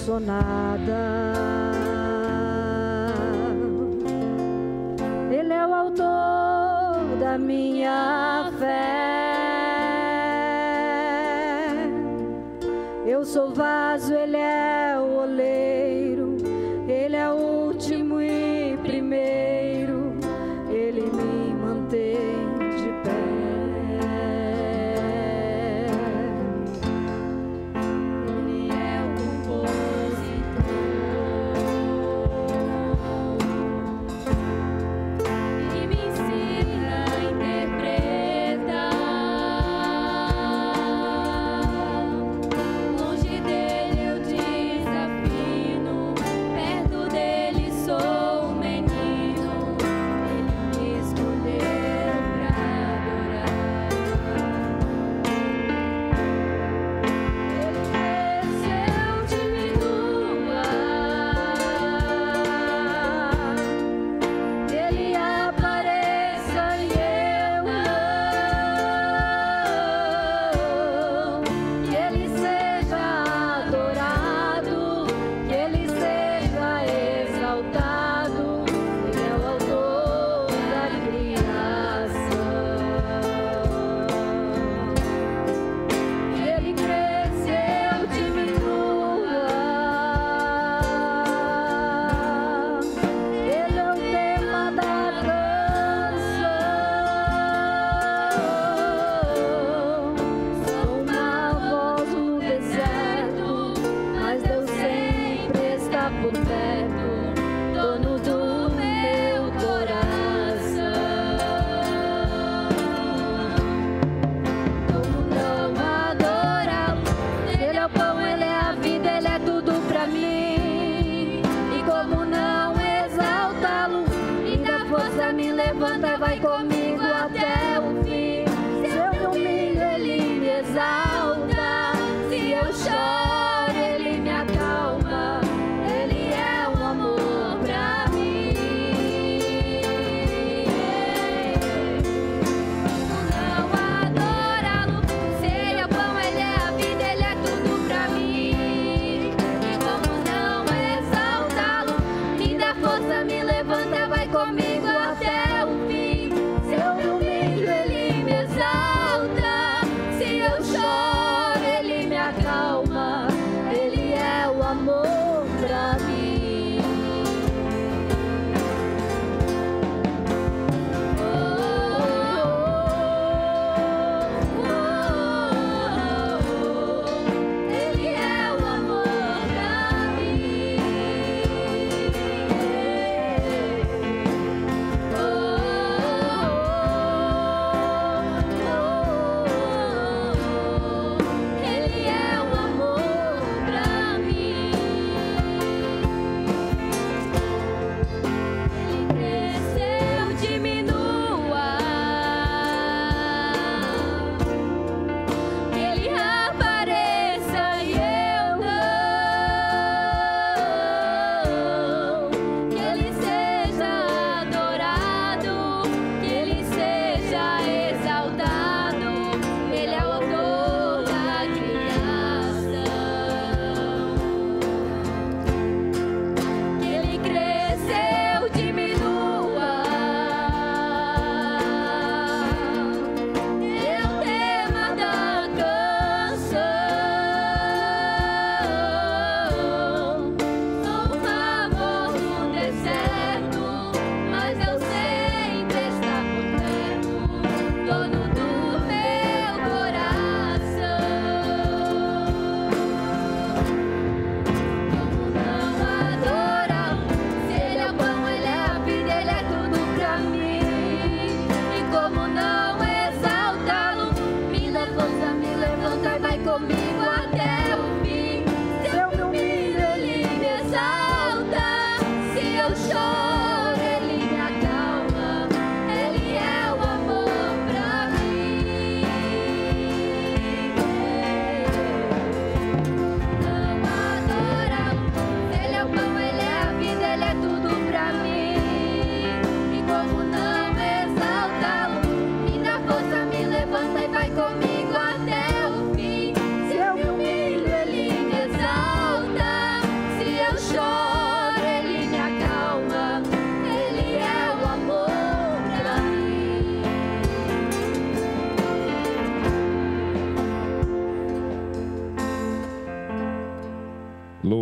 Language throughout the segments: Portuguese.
sou nada. Ele é o autor da minha fé. Eu sou vaso, ele é o oleiro. Ele é o último e primeiro. Ele me mantém de pé. Ele é o compositor. E me ensina a interpretar. Longe dele eu desafino, perto dele sou um menino. Ele me escolheu pra adorar. Ele cresceu, diminua. Ele apareça e eu não. Que ele seja adorado, que ele seja exaltado. Ele é o autor da criação. Ele cresceu, diminua. Ele é o tema da canção. Sou uma voz no deserto, mas Deus sempre está por perto, dono do meu coração. Como não adorá-lo? Ele é o pão, ele é a vida, ele é tudo pra mim. E como não exaltá-lo? Me dá força, me levanta, vai comigo até o fim. Se eu me humilho, ele me exalta. Se eu choro, ele me acalma. Ele é um amor pra mim. Como não adorá-lo? Se ele é o pão, ele é a vida, ele é tudo pra mim. E como não exaltá-lo? Me dá força, me levanta, vai comigo até o fim. Se eu me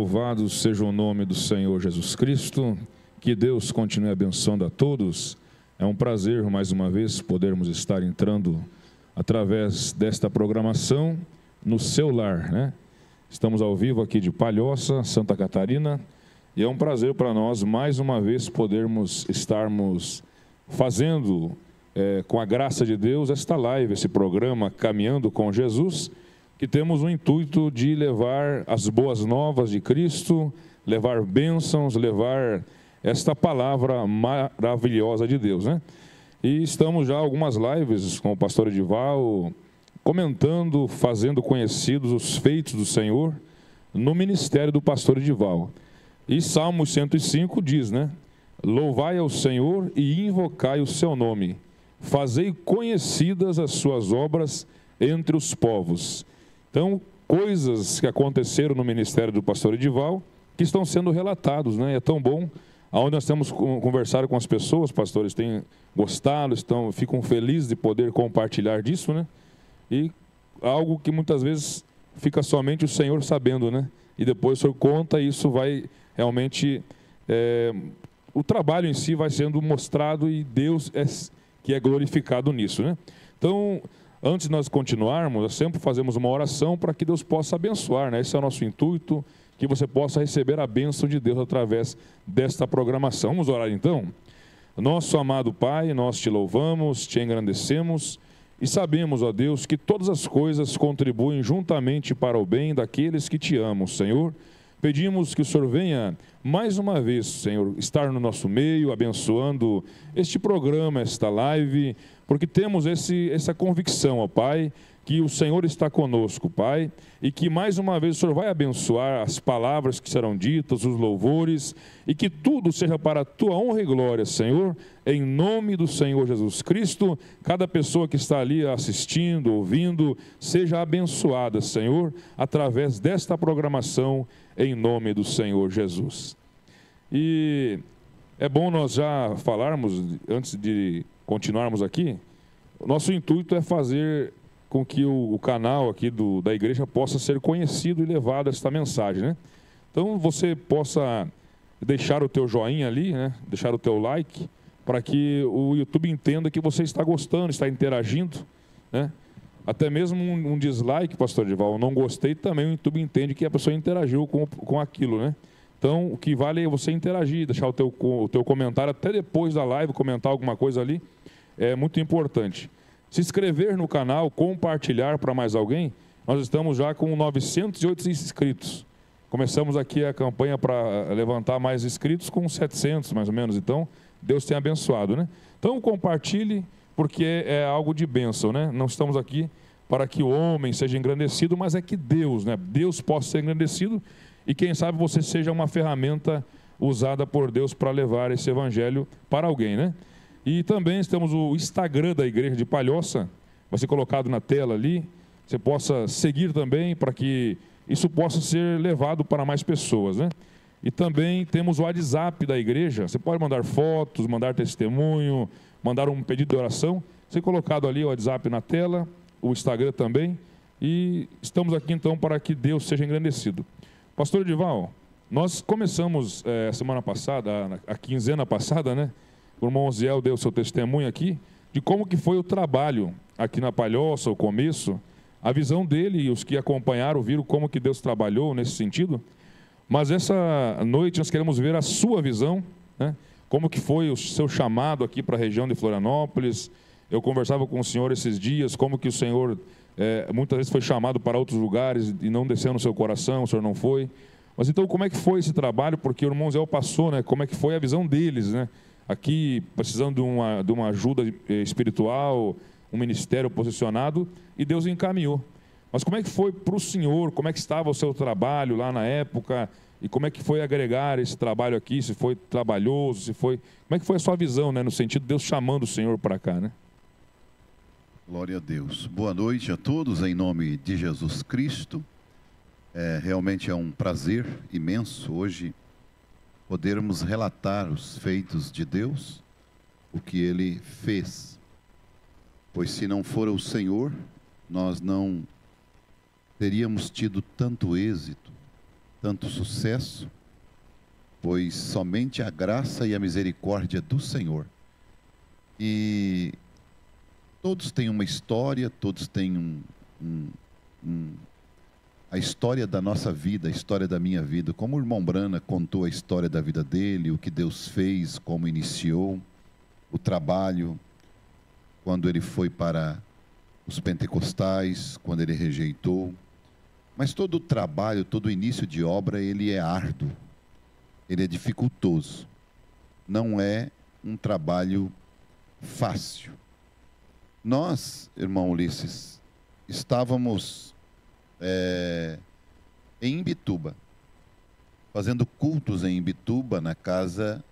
Louvado seja o nome do Senhor Jesus Cristo, que Deus continue abençoando a todos. É um prazer, mais uma vez, podermos estar entrando através desta programação no seu lar, né? Estamos ao vivo aqui de Palhoça, Santa Catarina, e é um prazer para nós, mais uma vez, estarmos fazendo, com a graça de Deus, esta live, esse programa Caminhando com Jesus, que temos o intuito de levar as boas novas de Cristo, levar bênçãos, levar esta palavra maravilhosa de Deus, né? E estamos já algumas lives com o pastor Edival, comentando, fazendo conhecidos os feitos do Senhor no ministério do pastor Edival. E Salmo 105 diz, né? Louvai ao Senhor e invocai o seu nome, fazei conhecidas as suas obras entre os povos. Então, coisas que aconteceram no ministério do pastor Edival, que estão sendo relatados, né? É tão bom, onde nós temos conversado com as pessoas, pastores têm gostado, ficam felizes de poder compartilhar disso, né? E algo que muitas vezes fica somente o Senhor sabendo, né? E depois o Senhor conta e isso vai realmente... o trabalho em si vai sendo mostrado e Deus que é glorificado nisso, né? Então... Antes de nós continuarmos, nós sempre fazemos uma oração para que Deus possa abençoar, né? Esse é o nosso intuito, que você possa receber a bênção de Deus através desta programação. Vamos orar então? Nosso amado Pai, nós te louvamos, te engrandecemos e sabemos, ó Deus, que todas as coisas contribuem juntamente para o bem daqueles que te amam, Senhor. Pedimos que o Senhor venha mais uma vez, Senhor, estar no nosso meio, abençoando este programa, esta live, porque temos essa convicção, ó Pai, que o Senhor está conosco, Pai, e que mais uma vez o Senhor vai abençoar as palavras que serão ditas, os louvores, e que tudo seja para a Tua honra e glória, Senhor, em nome do Senhor Jesus Cristo. Cada pessoa que está ali assistindo, ouvindo, seja abençoada, Senhor, através desta programação, em nome do Senhor Jesus. E é bom nós já falarmos, antes de continuarmos aqui, o nosso intuito é fazer com que o canal aqui da igreja possa ser conhecido e levado esta mensagem, né? Então você possa deixar o teu joinha ali, né? Deixar o teu like, para que o YouTube entenda que você está gostando, está interagindo, né? Até mesmo um dislike, pastor Edival, não gostei, também o YouTube entende que a pessoa interagiu com aquilo, né? Então, o que vale é você interagir, deixar o teu comentário até depois da live, comentar alguma coisa ali, é muito importante. Se inscrever no canal, compartilhar para mais alguém, nós estamos já com 908 inscritos. Começamos aqui a campanha para levantar mais inscritos com 700, mais ou menos. Então, Deus tem abençoado, né? Então, compartilhe, porque é algo de bênção, né? Não estamos aqui para que o homem seja engrandecido, mas é que Deus, né? Deus possa ser engrandecido e quem sabe você seja uma ferramenta usada por Deus para levar esse evangelho para alguém, né? E também temos o Instagram da Igreja de Palhoça, vai ser colocado na tela ali, você possa seguir também para que isso possa ser levado para mais pessoas, né? E também temos o WhatsApp da igreja, você pode mandar fotos, mandar testemunho, mandar um pedido de oração, ser colocado ali o WhatsApp na tela, o Instagram também, e estamos aqui então para que Deus seja engrandecido. Pastor Edival, nós começamos semana passada, a quinzena passada, né? O irmão Oziel deu seu testemunho aqui, de como que foi o trabalho aqui na Palhoça, o começo, a visão dele e os que acompanharam viram como que Deus trabalhou nesse sentido, mas essa noite nós queremos ver a sua visão, né? Como que foi o seu chamado aqui para a região de Florianópolis. Eu conversava com o senhor esses dias, como que o senhor muitas vezes foi chamado para outros lugares e não desceu no seu coração, o senhor não foi. Mas então como é que foi esse trabalho? Porque o irmão Zé passou, né? Como é que foi a visão deles, né? Aqui precisando de uma ajuda espiritual, um ministério posicionado, e Deus encaminhou. Mas como é que foi para o senhor? Como é que estava o seu trabalho lá na época? E como é que foi agregar esse trabalho aqui? Se foi trabalhoso, como é que foi a sua visão, né? No sentido de Deus chamando o senhor para cá, né? Glória a Deus. Boa noite a todos, em nome de Jesus Cristo. Realmente é um prazer imenso hoje podermos relatar os feitos de Deus, o que Ele fez. Pois se não for o Senhor, nós não teríamos tido tanto êxito, tanto sucesso, pois somente a graça e a misericórdia do Senhor. E todos têm uma história, todos têm a história da nossa vida, a história da minha vida. Como o irmão Brana contou a história da vida dele, o que Deus fez, como iniciou o trabalho, quando ele foi para os pentecostais, quando ele rejeitou. Mas todo o trabalho, todo o início de obra, ele é árduo, ele é dificultoso. Não é um trabalho fácil. Nós, irmão Ulisses, estávamos em Imbituba, fazendo cultos em Imbituba, na casa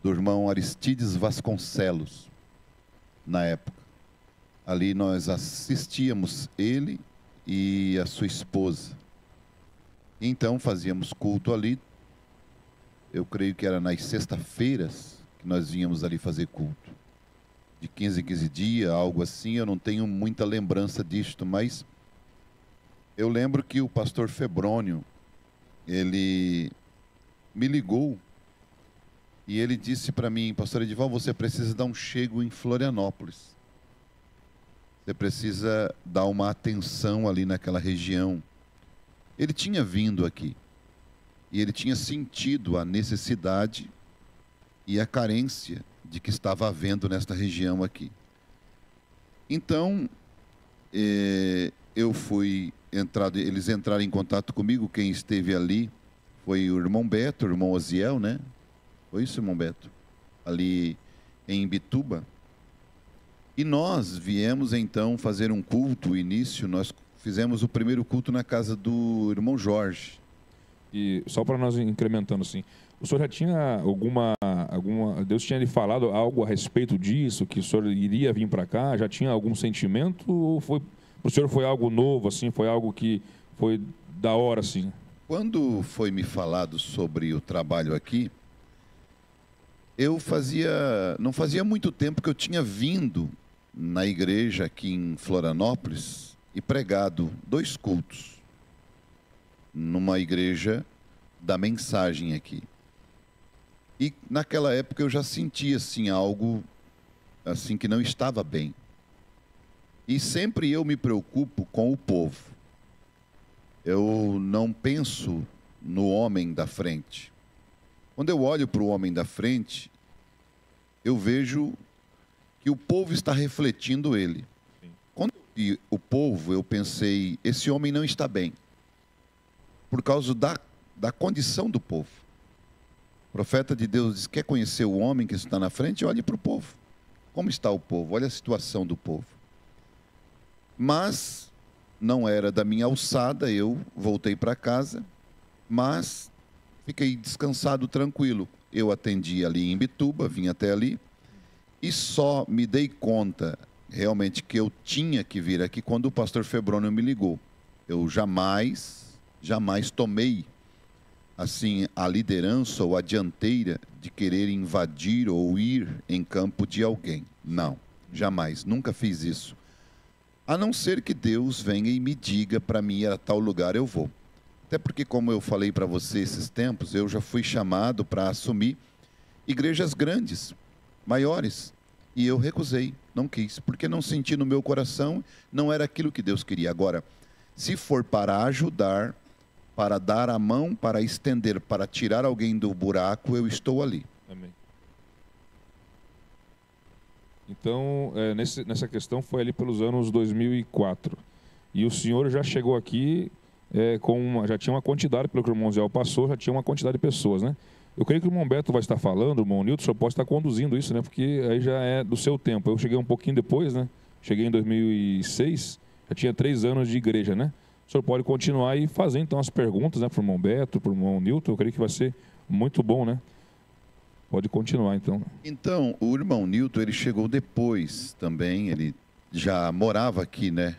do irmão Aristides Vasconcelos, na época. Ali nós assistíamos ele e a sua esposa. Então fazíamos culto ali. Eu creio que era nas sextas-feiras que nós vínhamos ali fazer culto. De 15 em 15 dias, algo assim. Eu não tenho muita lembrança disto, mas eu lembro que o pastor Febrônio, ele me ligou e ele disse para mim: pastor Edival, você precisa dar um chego em Florianópolis. Você precisa dar uma atenção ali naquela região. Ele tinha vindo aqui e ele tinha sentido a necessidade e a carência de que estava havendo nesta região aqui. Então, eu fui eles entraram em contato comigo. Quem esteve ali foi o irmão Beto, o irmão Oziel, né? Foi isso, irmão Beto? Ali em Imbituba. E nós viemos então fazer um culto. O início, nós fizemos o primeiro culto na casa do irmão Jorge. E só para nós incrementando assim, o senhor já tinha alguma Deus tinha lhe falado algo a respeito disso, que o senhor iria vir para cá? Já tinha algum sentimento ou foi para o senhor foi algo novo assim, foi algo que foi da hora assim? Quando foi me falado sobre o trabalho aqui, não fazia muito tempo que eu tinha vindo na igreja aqui em Florianópolis e pregado 2 cultos numa igreja da Mensagem aqui. E naquela época eu já sentia assim algo assim que não estava bem. E sempre eu me preocupo com o povo. Eu não penso no homem da frente. Quando eu olho para o homem da frente, eu vejo que o povo está refletindo ele. Sim. Quando eu vi o povo, eu pensei, esse homem não está bem. Por causa da condição do povo. O profeta de Deus diz: quer conhecer o homem que está na frente? Olhe para o povo. Como está o povo? Olha a situação do povo. Mas não era da minha alçada, eu voltei para casa, mas fiquei descansado, tranquilo. Eu atendi ali em Imbituba, vim até ali, e só me dei conta realmente que eu tinha que vir aqui quando o pastor Febrônio me ligou. Eu jamais tomei assim a liderança ou a dianteira de querer invadir ou ir em campo de alguém. Não, jamais, nunca fiz isso. A não ser que Deus venha e me diga para mim ir a tal lugar, eu vou. Até porque, como eu falei para você esses tempos, eu já fui chamado para assumir igrejas grandes, maiores, e eu recusei, não quis, porque não senti no meu coração, não era aquilo que Deus queria. Agora, se for para ajudar, para dar a mão, para estender, para tirar alguém do buraco, eu estou ali. Amém. Então, nessa questão foi ali pelos anos 2004. E o senhor já chegou aqui já tinha uma quantidade, pelo que o irmão Zé passou, já tinha uma quantidade de pessoas, né? Eu creio que o irmão Beto vai estar falando, o irmão Nilton, o senhor pode estar conduzindo isso, né? Porque aí já é do seu tempo. Eu cheguei um pouquinho depois, né? Cheguei em 2006, já tinha 3 anos de igreja, né? O senhor pode continuar e fazer, então, as perguntas, né? Para o irmão Beto, para o irmão Nilton, eu creio que vai ser muito bom, né? Pode continuar, então. Então, o irmão Nilton, ele chegou depois também, ele já morava aqui, né?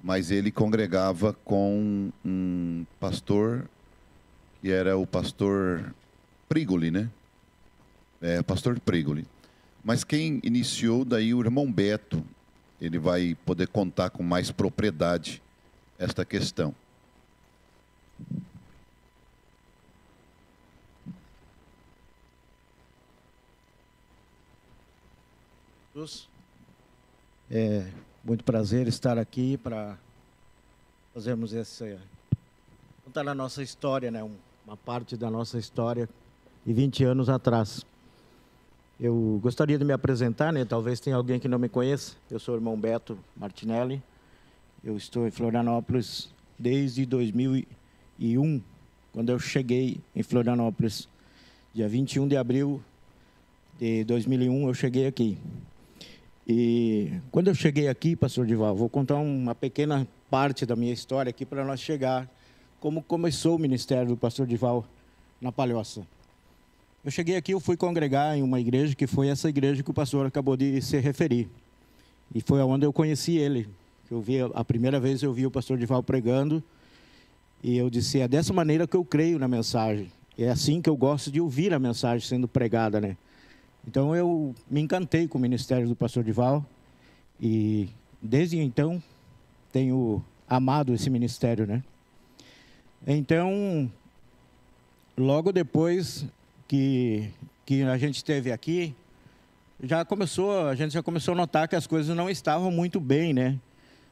Mas ele congregava com um pastor, que era o pastor Prigoli, né? Pastor Prigoli. Mas quem iniciou daí o irmão Beto, ele vai poder contar com mais propriedade esta questão. É muito prazer estar aqui para fazermos contar a nossa história, né? Uma parte da nossa história de 20 anos atrás. Eu gostaria de me apresentar, né? Talvez tenha alguém que não me conheça. Eu sou o irmão Beto Martinelli. Eu estou em Florianópolis desde 2001, quando eu cheguei em Florianópolis. Dia 21 de abril de 2001, eu cheguei aqui. E quando eu cheguei aqui, pastor Dival, vou contar uma pequena parte da minha história aqui para nós chegar como começou o ministério do pastor Dival na Palhoça. Eu cheguei aqui, eu fui congregar em uma igreja que foi essa igreja que o pastor acabou de se referir. E foi onde eu conheci ele. A primeira vez eu vi o pastor Dival pregando e eu disse, é dessa maneira que eu creio na mensagem. É assim que eu gosto de ouvir a mensagem sendo pregada, né? Então eu me encantei com o ministério do pastor Dival e desde então tenho amado esse ministério, né? Então, logo depois que a gente esteve aqui, a gente já começou a notar que as coisas não estavam muito bem, né?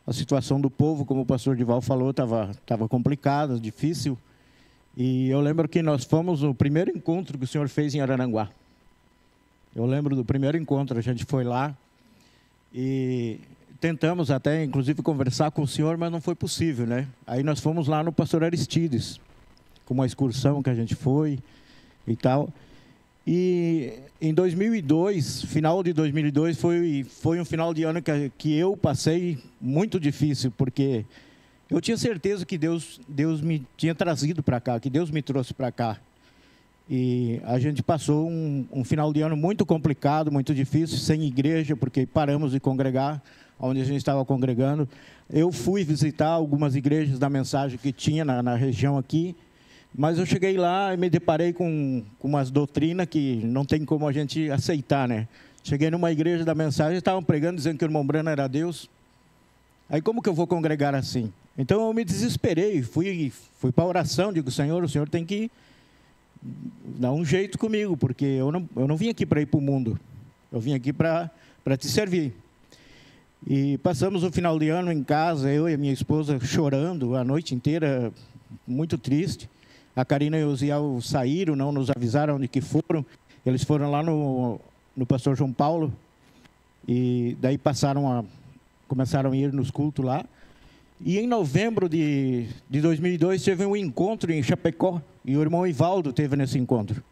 A situação do povo, como o pastor Dival falou, estava complicada, difícil. E eu lembro que nós fomos no primeiro encontro que o senhor fez em Araranguá. Eu lembro do primeiro encontro, a gente foi lá e tentamos até, inclusive, conversar com o senhor, mas não foi possível, né? Aí nós fomos lá no pastor Aristides, com uma excursão que a gente foi e tal. E em 2002, final de 2002, foi um final de ano que eu passei muito difícil, porque eu tinha certeza que Deus me tinha trazido para cá, que Deus me trouxe para cá. E a gente passou um final de ano muito complicado, muito difícil, sem igreja, porque paramos de congregar, onde a gente estava congregando. Eu fui visitar algumas igrejas da mensagem que tinha na região aqui, mas eu cheguei lá e me deparei com umas doutrinas que não tem como a gente aceitar, né? Cheguei numa igreja da mensagem, estavam pregando, dizendo que o irmão Brano era Deus. Aí como que eu vou congregar assim? Então eu me desesperei, fui para a oração, digo, Senhor, o Senhor tem que dar um jeito comigo, porque eu não vim aqui para ir para o mundo, eu vim aqui para te servir. E passamos o final de ano em casa, eu e a minha esposa chorando a noite inteira, muito triste. A Karina e o Ziel saíram, não nos avisaram onde que foram. Eles foram lá no pastor João Paulo, e daí começaram a ir nos cultos lá. E em novembro de 2002 teve um encontro em Chapecó, e o irmão Ivaldo teve nesse encontro.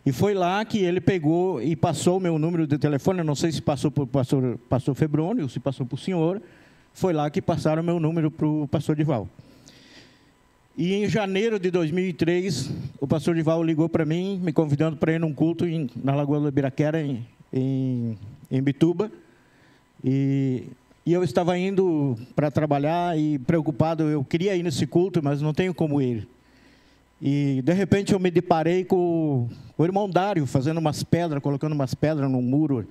E foi lá que ele pegou e passou o meu número de telefone, eu não sei se passou para o pastor Febrônio, ou se passou para o senhor. Foi lá que passaram o meu número para o pastor Dival. E em janeiro de 2003, o pastor Dival ligou para mim, me convidando para ir num culto na Lagoa do Ibiraquera, em Bituba. E eu estava indo para trabalhar e preocupado, eu queria ir nesse culto, mas não tenho como ir. E, de repente, eu me deparei com o irmão Dário, fazendo umas pedras, colocando umas pedras no muro,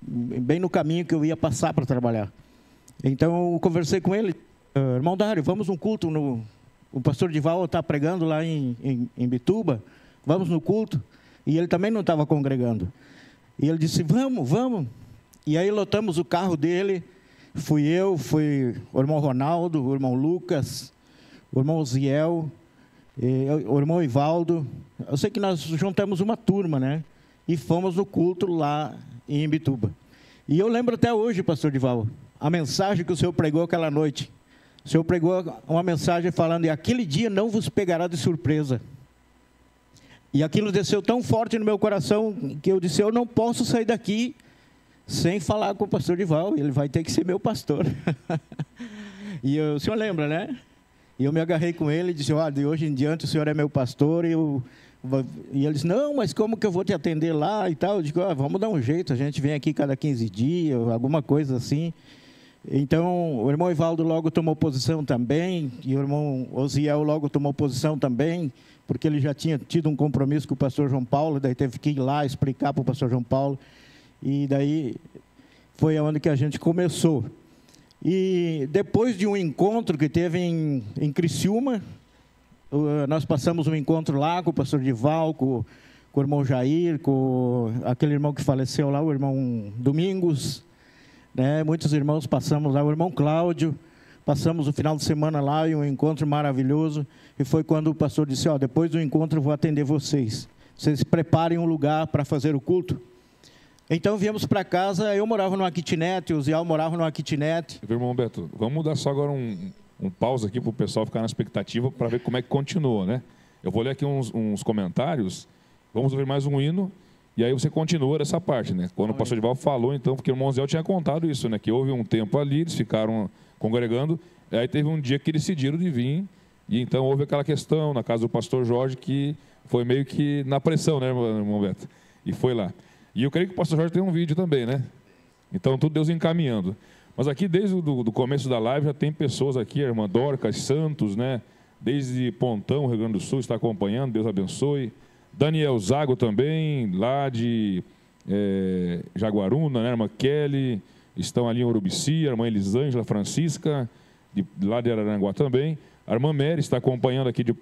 bem no caminho que eu ia passar para trabalhar. Então, eu conversei com ele, irmão Dário, vamos num culto, o pastor Dival está pregando lá em Bituba, vamos no culto. E ele também não estava congregando. E ele disse, vamos. E aí lotamos o carro dele, fui o irmão Ronaldo, o irmão Lucas, o irmão Ziel, o irmão Ivaldo. Eu sei que nós juntamos uma turma, né? E fomos no culto lá em Imbituba. E eu lembro até hoje, pastor Dival, a mensagem que o senhor pregou aquela noite. O senhor pregou uma mensagem falando, e aquele dia não vos pegará de surpresa. E aquilo desceu tão forte no meu coração, que eu disse, eu não posso sair daqui sem falar com o pastor Dival, ele vai ter que ser meu pastor. E o senhor lembra, né? E eu me agarrei com ele e disse, de hoje em diante o senhor é meu pastor. E ele disse, não, mas como que eu vou te atender lá e tal? Eu digo, vamos dar um jeito, a gente vem aqui cada 15 dias, alguma coisa assim. Então, o irmão Ivaldo logo tomou posição também, e o irmão Osiel logo tomou posição também, porque ele já tinha tido um compromisso com o pastor João Paulo, daí teve que ir lá explicar para o pastor João Paulo, e daí foi onde que a gente começou. E depois de um encontro que teve em Criciúma, nós passamos um encontro lá com o pastor Dival, com o irmão Jair, com aquele irmão que faleceu lá, o irmão Domingos, né? Muitos irmãos passamos lá, o irmão Cláudio, passamos o final de semana lá e um encontro maravilhoso. E foi quando o pastor disse, ó, depois do encontro eu vou atender vocês. Vocês preparem um lugar para fazer o culto. Então viemos para casa, eu morava numa kitnet, o Zial morava numa kitnet. Irmão Beto, vamos dar só agora um pausa aqui para o pessoal ficar na expectativa para ver como é que continua, né? Eu vou ler aqui uns comentários, vamos ouvir mais um hino, e aí você continua dessa parte, né? Quando o pastor Edivaldo falou, então, porque o irmão Zé tinha contado isso, né? Que houve um tempo ali, eles ficaram congregando, e aí teve um dia que eles decidiram de vir, e então houve aquela questão na casa do pastor Jorge, que foi meio que na pressão, né, irmão Beto? E foi lá. E eu creio que o pastor Jorge tem um vídeo também, né? Então, tudo Deus encaminhando. Mas aqui, desde o começo da live, já tem pessoas aqui, a irmã Dorcas Santos, né? Desde Pontão, Rio Grande do Sul, está acompanhando, Deus abençoe. Daniel Zago também, lá de Jaguaruna, né? A irmã Kelly, estão ali em Urubici, a irmã Elisângela Francisca, lá de Araranguá também. A irmã Mary está acompanhando aqui de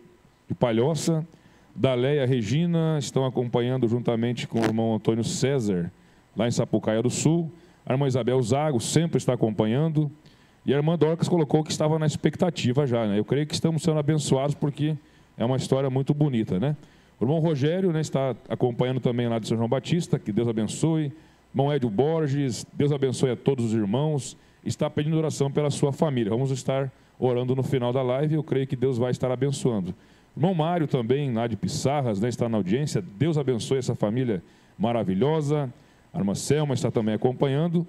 Palhoça. Daléia Regina estão acompanhando juntamente com o irmão Antônio César, lá em Sapucaia do Sul. A irmã Isabel Zago sempre está acompanhando. E a irmã Dorcas colocou que estava na expectativa já, né? Eu creio que estamos sendo abençoados porque é uma história muito bonita, né? O irmão Rogério, né, está acompanhando também lá de São João Batista, que Deus abençoe. Irmão Edio Borges, Deus abençoe a todos os irmãos. Está pedindo oração pela sua família. Vamos estar orando no final da live e eu creio que Deus vai estar abençoando. Irmão Mário também, lá de Pissarras, né, está na audiência. Deus abençoe essa família maravilhosa. A irmã Selma está também acompanhando.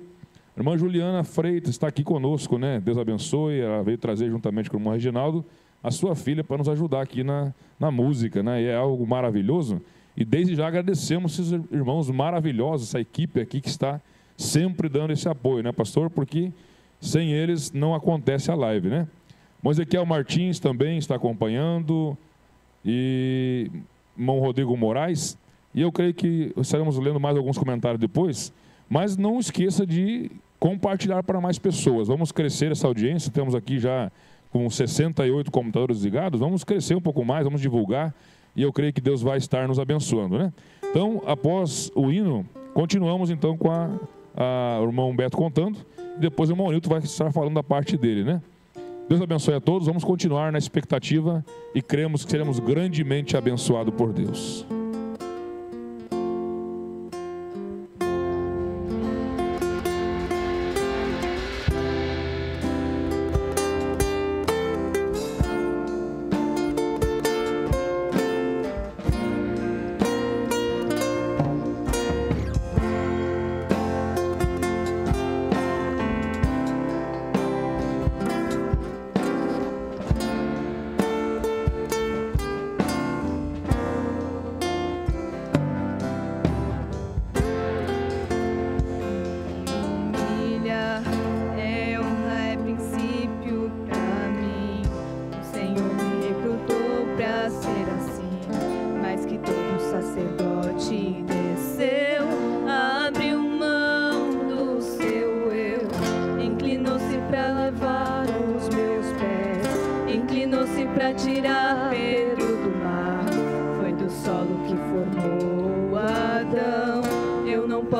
A irmã Juliana Freitas está aqui conosco, né? Deus abençoe. Ela veio trazer juntamente com o irmão Reginaldo a sua filha para nos ajudar aqui na música, né? E é algo maravilhoso. E desde já agradecemos esses irmãos maravilhosos, essa equipe aqui que está sempre dando esse apoio, né, pastor? Porque sem eles não acontece a live, né? Ezequiel Martins também está acompanhando. E irmão Rodrigo Moraes, e eu creio que estaremos lendo mais alguns comentários depois, mas não esqueça de compartilhar para mais pessoas. Vamos crescer essa audiência, temos aqui já com 68 computadores ligados, vamos crescer um pouco mais, vamos divulgar, e eu creio que Deus vai estar nos abençoando, né? Então, após o hino, continuamos então com o irmão Beto contando, e depois o irmão Nilton vai estar falando da parte dele, né? Deus abençoe a todos, vamos continuar na expectativa e cremos que seremos grandemente abençoados por Deus.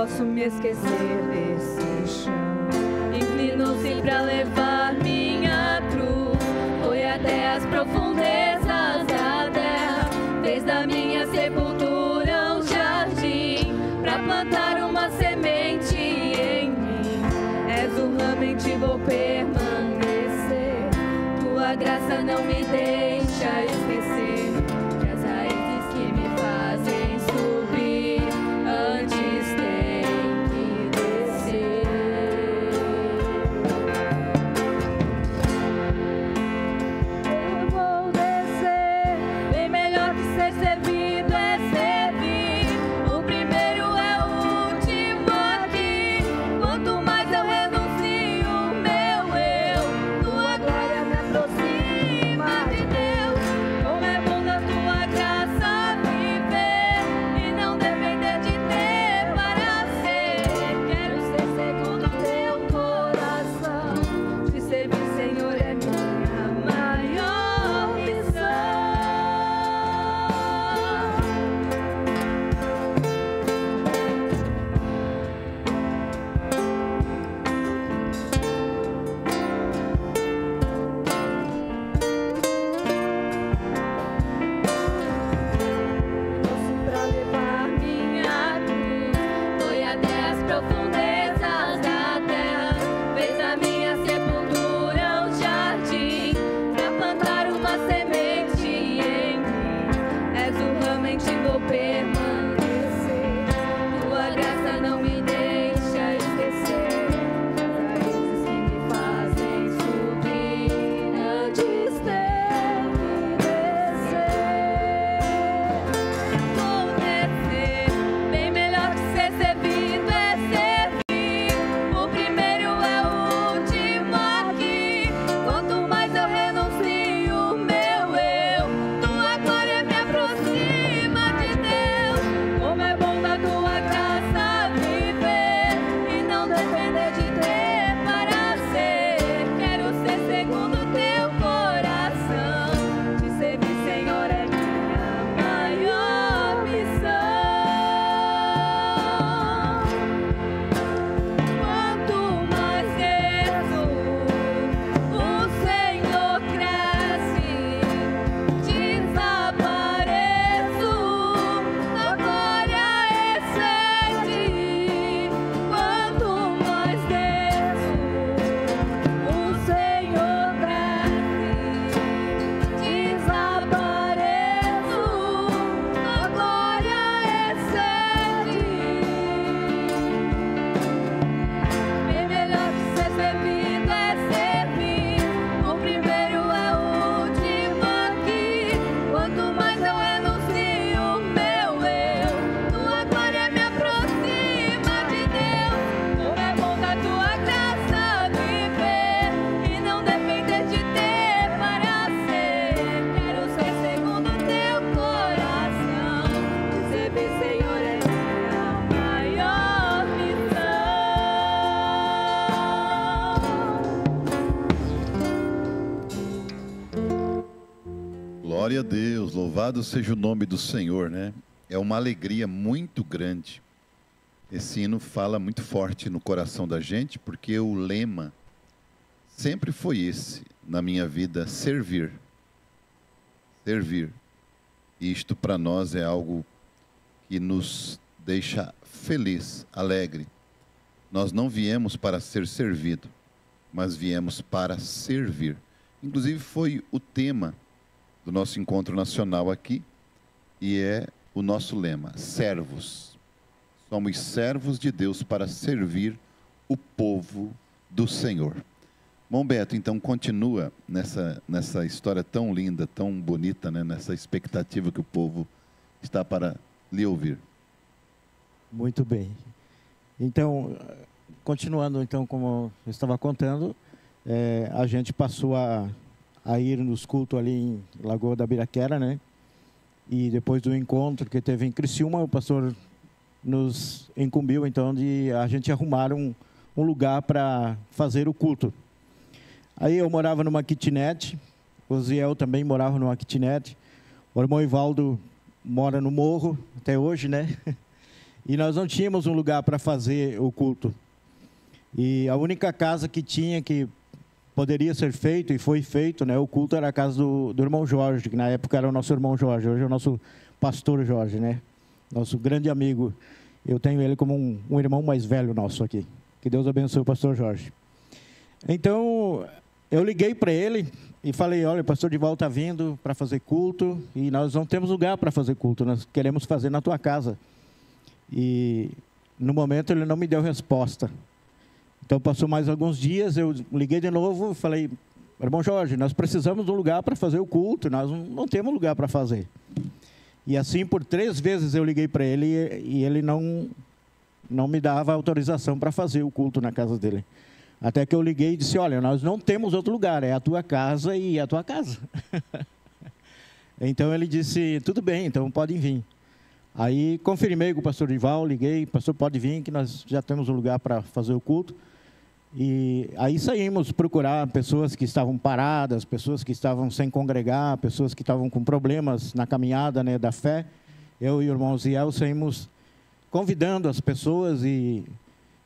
posso me esquecer desse chão. Inclinou-se para levar minha cruz, foi até as profundezas da terra, fez da minha sepultura um jardim, para plantar uma semente em mim. És o ramo em ti vou permanecer, tua graça não me deixa esquecer. Glória a Deus, louvado seja o nome do Senhor, né? É uma alegria muito grande. Esse hino fala muito forte no coração da gente, porque o lema sempre foi esse, na minha vida, servir. Servir. E isto para nós é algo que nos deixa feliz, alegre. Nós não viemos para ser servido, mas viemos para servir. Inclusive foi o tema do nosso encontro nacional aqui, e é o nosso lema, servos. Somos servos de Deus para servir o povo do Senhor. Bom, Beto, então continua nessa história tão linda, tão bonita, né? Nessa expectativa que o povo está para lhe ouvir. Muito bem. Então, continuando, então, como eu estava contando, a gente passou a ir nos cultos ali em Lagoa da Biraquera, né? E depois do encontro que teve em Criciúma, o pastor nos incumbiu, então, de a gente arrumar um lugar para fazer o culto. Aí eu morava numa kitnet, o Ziel também morava numa kitnet, o irmão Ivaldo mora no morro, até hoje, né? E nós não tínhamos um lugar para fazer o culto. E a única casa que tinha, que poderia ser feito, e foi feito, né? O culto era a casa do irmão Jorge, que na época era o nosso irmão Jorge, hoje é o nosso pastor Jorge, né? Nosso grande amigo. Eu tenho ele como um irmão mais velho nosso aqui. Que Deus abençoe o pastor Jorge. Então, eu liguei para ele e falei, olha, o pastor Divaldo está vindo para fazer culto e nós não temos lugar para fazer culto, nós queremos fazer na tua casa. E, no momento, ele não me deu resposta. Então, passou mais alguns dias, eu liguei de novo e falei, irmão Jorge, nós precisamos de um lugar para fazer o culto, nós não temos lugar para fazer. E assim, por 3 vezes eu liguei para ele e ele não me dava autorização para fazer o culto na casa dele. Até que eu liguei e disse, olha, nós não temos outro lugar, é a tua casa e a tua casa. Então ele disse, tudo bem, então podem vir. Aí confirmei com o pastor Divaldo, liguei, pastor, pode vir, que nós já temos um lugar para fazer o culto. E aí saímos procurar pessoas que estavam paradas, pessoas que estavam sem congregar, pessoas que estavam com problemas na caminhada, né, da fé. Eu e o irmão Ziel saímos convidando as pessoas e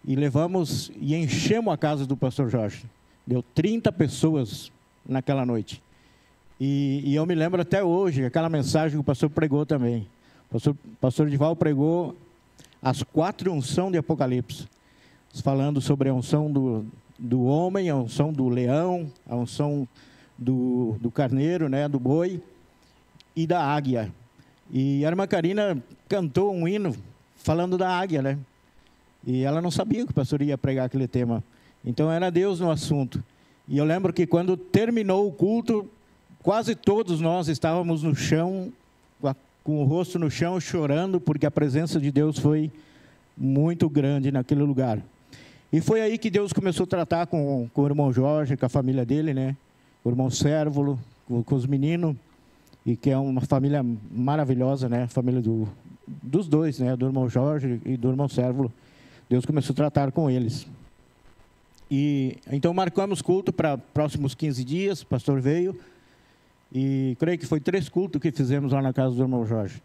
levamos e enchemos a casa do pastor Jorge. Deu 30 pessoas naquela noite. E eu me lembro até hoje, aquela mensagem que o pastor pregou também. O pastor Divaldo pregou as 4 unções de Apocalipse, falando sobre a unção do homem, a unção do leão, a unção do carneiro, né, do boi e da águia. E a irmã Karina cantou um hino falando da águia, né? E ela não sabia que o pastor ia pregar aquele tema. Então, era Deus no assunto. E eu lembro que quando terminou o culto, quase todos nós estávamos no chão, com o rosto no chão, chorando, porque a presença de Deus foi muito grande naquele lugar. E foi aí que Deus começou a tratar com o irmão Jorge, com a família dele, né? O irmão Sérvulo, com os meninos, e que é uma família maravilhosa, né? A família dos dois, né? Do irmão Jorge e do irmão Sérvulo. Deus começou a tratar com eles. E então marcamos culto para próximos 15 dias, o pastor veio, e creio que foi 3 cultos que fizemos lá na casa do irmão Jorge.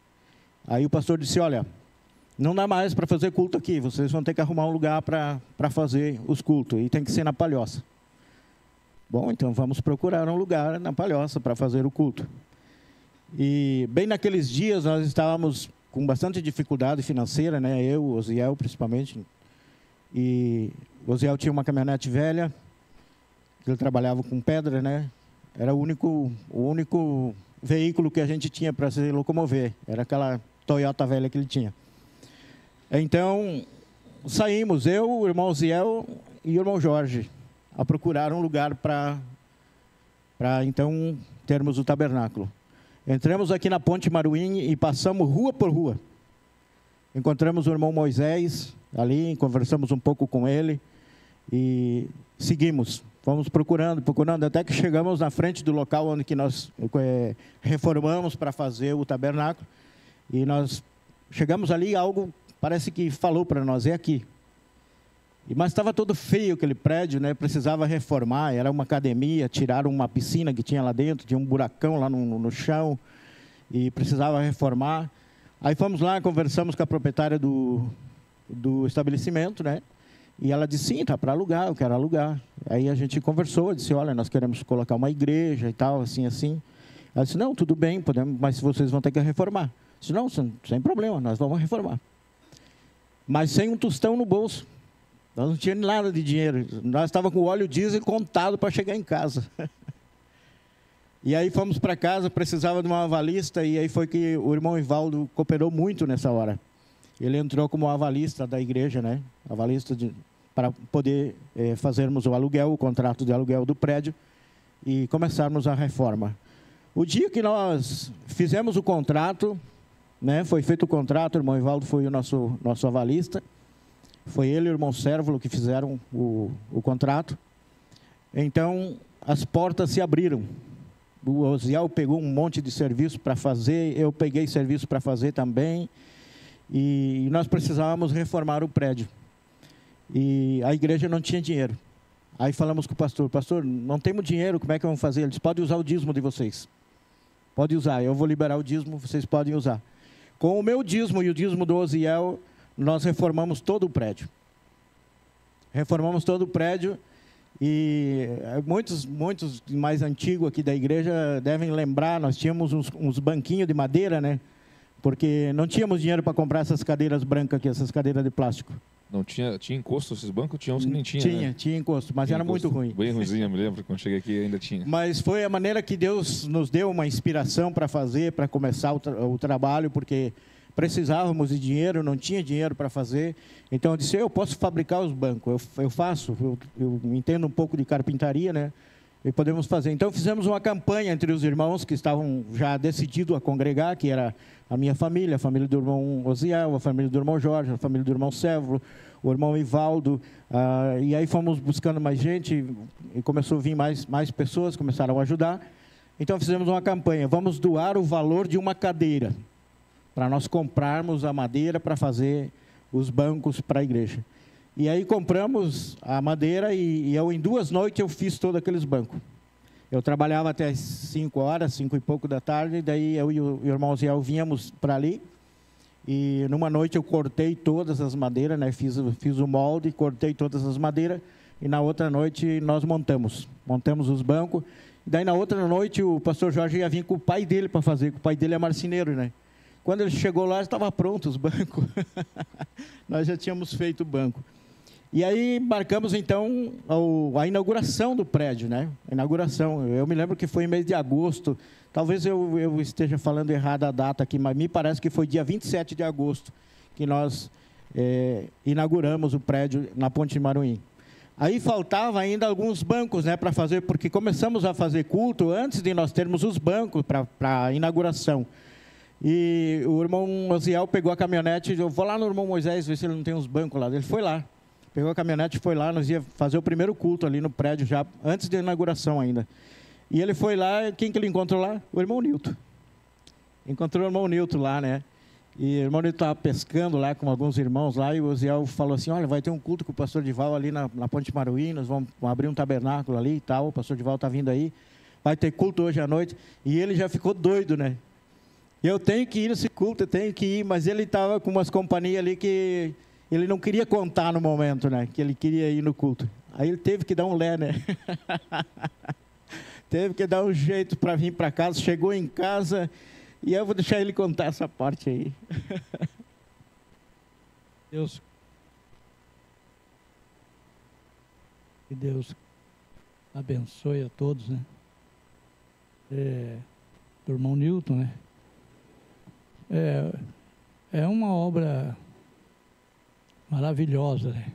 Aí o pastor disse, olha, não dá mais para fazer culto aqui, vocês vão ter que arrumar um lugar para fazer os cultos, e tem que ser na Palhoça. Bom, então vamos procurar um lugar na Palhoça para fazer o culto. E bem naqueles dias nós estávamos com bastante dificuldade financeira, né? Eu, o Osiel principalmente. E o Osiel tinha uma caminhonete velha, que ele trabalhava com pedra, né? Era o único veículo que a gente tinha para se locomover. Era aquela Toyota velha que ele tinha. Então, saímos, eu, o irmão Osiel e o irmão Jorge, a procurar um lugar para então termos o tabernáculo. Entramos aqui na Ponte Maruim e passamos rua por rua. Encontramos o irmão Moisés ali, conversamos um pouco com ele e seguimos. Fomos procurando, até que chegamos na frente do local onde que nós reformamos para fazer o tabernáculo. E nós chegamos ali, algo parece que falou para nós, é aqui. Mas estava todo feio aquele prédio, né? Precisava reformar, era uma academia, tiraram uma piscina que tinha lá dentro, tinha um buracão lá no chão, e precisava reformar. Aí fomos lá, conversamos com a proprietária do estabelecimento, né? E ela disse, sim, está para alugar, eu quero alugar. Aí a gente conversou, disse, olha, nós queremos colocar uma igreja e tal, assim, assim. Ela disse, não, tudo bem, podemos, mas vocês vão ter que reformar. Eu disse, não, sem problema, nós vamos reformar. Mas sem um tostão no bolso. Nós não tínhamos nada de dinheiro. Nós estávamos com o óleo diesel contado para chegar em casa. E aí fomos para casa, precisava de uma avalista, e aí foi que o irmão Ivaldo cooperou muito nessa hora. Ele entrou como avalista da igreja, né? Avalista para poder fazermos o aluguel, o contrato de aluguel do prédio e começarmos a reforma. O dia que nós fizemos o contrato, né? Foi feito o contrato, o irmão Ivaldo foi o nosso avalista. Foi ele e o irmão Sérvulo que fizeram o contrato. Então, as portas se abriram. O Osiel pegou um monte de serviço para fazer, eu peguei serviço para fazer também. E nós precisávamos reformar o prédio. E a igreja não tinha dinheiro. Aí falamos com o pastor, pastor, não temos dinheiro, como é que vamos fazer? Ele disse, pode usar o dízimo de vocês. Pode usar, eu vou liberar o dízimo, vocês podem usar. Com o meu dízimo e o dízimo do Osiel, nós reformamos todo o prédio. Reformamos todo o prédio e muitos mais antigos aqui da igreja devem lembrar, nós tínhamos uns banquinhos de madeira, né? Porque não tínhamos dinheiro para comprar essas cadeiras brancas aqui, essas cadeiras de plástico. Não tinha encosto esses bancos? Tinha uns que nem tinha, Tinha encosto, mas era muito ruim. Bem ruimzinho, eu me lembro, quando cheguei aqui ainda tinha. Mas foi a maneira que Deus nos deu uma inspiração para fazer, para começar o trabalho, porque precisávamos de dinheiro, não tinha dinheiro para fazer. Então eu disse, eu posso fabricar os bancos, eu faço, eu entendo um pouco de carpintaria, né? E podemos fazer. Então fizemos uma campanha entre os irmãos que estavam já decididos a congregar, que era a minha família, a família do irmão Osiel, a família do irmão Jorge, a família do irmão Sérvulo, o irmão Ivaldo, e aí fomos buscando mais gente, e começou a vir mais pessoas, começaram a ajudar. Então fizemos uma campanha, vamos doar o valor de uma cadeira, para nós comprarmos a madeira para fazer os bancos para a igreja. E aí compramos a madeira e eu, em 2 noites, eu fiz todos aqueles bancos. Eu trabalhava até as 5 horas, 5 e pouco da tarde, daí eu e o irmão Ziel vínhamos para ali. E numa noite eu cortei todas as madeiras, né? Fiz o molde, cortei todas as madeiras. E na outra noite nós montamos os bancos. E daí na outra noite o pastor Jorge ia vir com o pai dele para fazer, porque o pai dele é marceneiro, né? Quando ele chegou lá, estava pronto os bancos. Nós já tínhamos feito o banco. E aí marcamos, então, a inauguração do prédio, né? A inauguração. Eu me lembro que foi em mês de agosto. Talvez eu esteja falando errado a data aqui, mas me parece que foi dia 27 de agosto que nós inauguramos o prédio na Ponte de Maruim. Aí faltava ainda alguns bancos, né, para fazer, porque começamos a fazer culto antes de nós termos os bancos para a inauguração. E o irmão Osiel pegou a caminhonete, eu vou lá no irmão Moisés ver se ele não tem uns bancos lá. Ele foi lá. Pegou a caminhonete, foi lá, nós ia fazer o primeiro culto ali no prédio, já antes da inauguração ainda. E ele foi lá, quem que ele encontrou lá? O irmão Nilton. Encontrou o irmão Nilton lá, né? E o irmão Nilton estava pescando lá com alguns irmãos lá, e o Osiel falou assim, olha, vai ter um culto com o pastor Dival ali na Ponte de Maruim, nós vamos abrir um tabernáculo ali e tal, o pastor Dival está vindo aí, vai ter culto hoje à noite. E ele já ficou doido, né? Eu tenho que ir nesse culto, eu tenho que ir, mas ele estava com umas companhias ali que ele não queria contar no momento, né? Que ele queria ir no culto. Aí ele teve que dar um lé, né? Teve que dar um jeito para vir para casa. Chegou em casa e eu vou deixar ele contar essa parte aí. Que Deus abençoe a todos, né? Do irmão Nilton, né? É uma obra maravilhosa, né?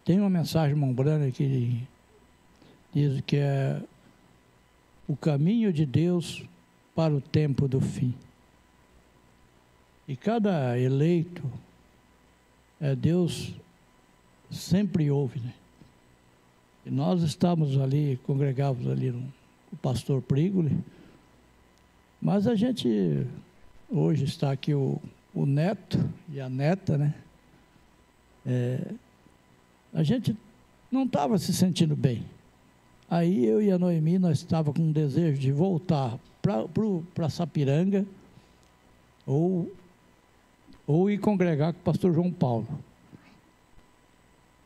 Tem uma mensagem Mombrana que diz que é o caminho de Deus para o tempo do fim. E cada eleito, Deus sempre ouve, né? E nós estávamos ali, congregávamos ali no pastor Prigoli, mas a gente hoje está aqui o o neto e a neta, né? A gente não estava se sentindo bem. Aí eu e a Noemi, nós estávamos com um desejo de voltar para Sapiranga ou ir congregar com o pastor João Paulo.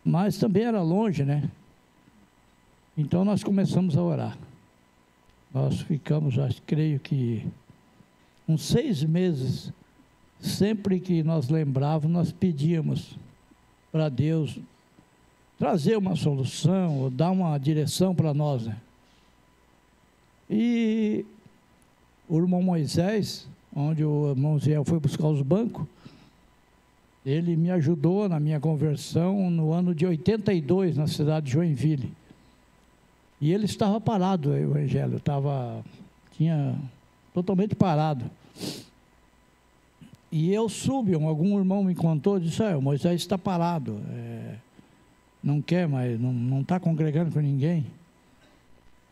Mas também era longe, né? Então nós começamos a orar. Nós ficamos, creio que, uns 6 meses, sempre que nós lembrávamos, nós pedíamos para Deus trazer uma solução, ou dar uma direção para nós, né? E o irmão Moisés, onde o irmão Zé foi buscar os bancos, ele me ajudou na minha conversão no ano de 82, na cidade de Joinville. E ele estava parado, o evangelho, tinha totalmente parado. E eu subi, algum irmão me contou, disse, o Moisés está parado, não quer mais, não está congregando com ninguém.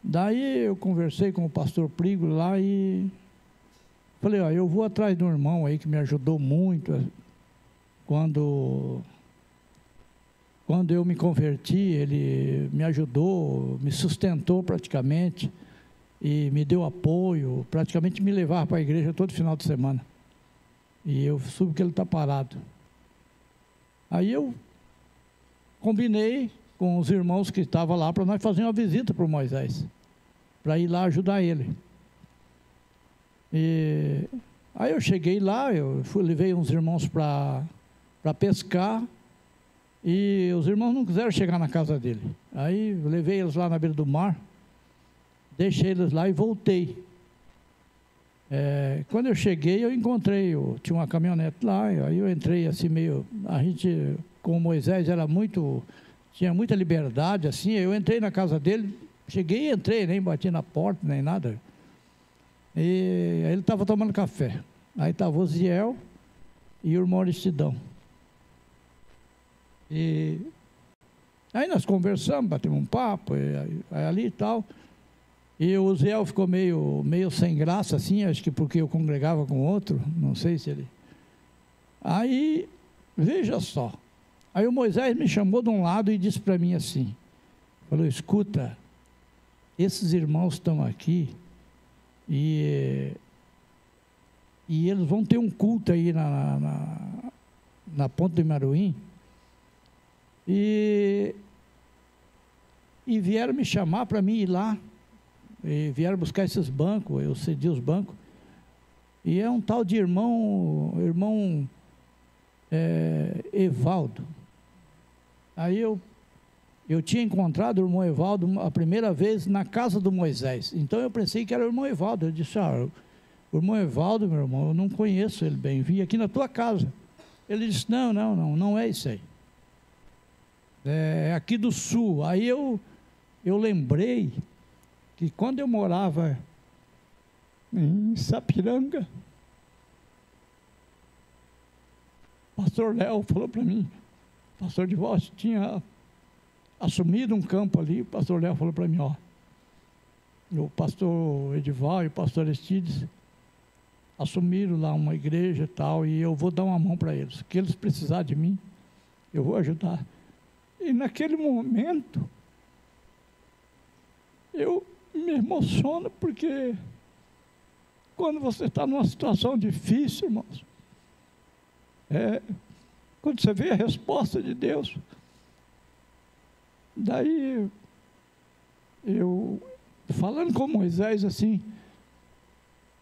Daí eu conversei com o pastor Pligo lá e falei, eu vou atrás de um irmão aí que me ajudou muito. Quando eu me converti, ele me ajudou, me sustentou praticamente e me deu apoio, praticamente me levava para a igreja todo final de semana. E eu soube que ele está parado. Aí eu combinei com os irmãos que estavam lá para nós fazer uma visita para o Moisés, para ir lá ajudar ele. E aí eu cheguei lá, levei uns irmãos para pescar, e os irmãos não quiseram chegar na casa dele. Aí eu levei eles lá na beira do mar, deixei eles lá e voltei. Quando eu cheguei, eu encontrei, tinha uma caminhonete lá, aí eu entrei assim meio, a gente, com o Moisés, tinha muita liberdade, assim, eu entrei na casa dele, cheguei e entrei, nem bati na porta, nem nada. E aí ele estava tomando café, aí estava o Ziel e o irmão Aristidão. E aí nós conversamos, batemos um papo, ali e tal. E o Ziel ficou meio sem graça, assim, acho que porque eu congregava com outro, não sei se ele... Aí, veja só, aí o Moisés me chamou de um lado e disse para mim assim, falou, escuta, esses irmãos estão aqui e eles vão ter um culto aí na Ponta do Imaruim, e vieram me chamar para mim ir lá, e vieram buscar esses bancos, eu cedi os bancos, e é um tal de irmão Evaldo. Aí eu tinha encontrado o irmão Evaldo a primeira vez na casa do Moisés, então eu pensei que era o irmão Evaldo. Eu disse, o irmão Evaldo, meu irmão, eu não conheço ele bem, vim aqui na tua casa. Ele disse, não é isso aí, é aqui do sul. Aí eu lembrei que quando eu morava em Sapiranga, o pastor Léo falou para mim, o pastor de Voz tinha assumido um campo ali, o pastor Léo falou para mim, o pastor Edival e o pastor Aristides assumiram lá uma igreja e tal, e eu vou dar uma mão para eles, que eles precisarem de mim, eu vou ajudar. E naquele momento, eu me emociono, porque quando você está numa situação difícil, irmãos, quando você vê a resposta de Deus, daí eu falando com Moisés assim,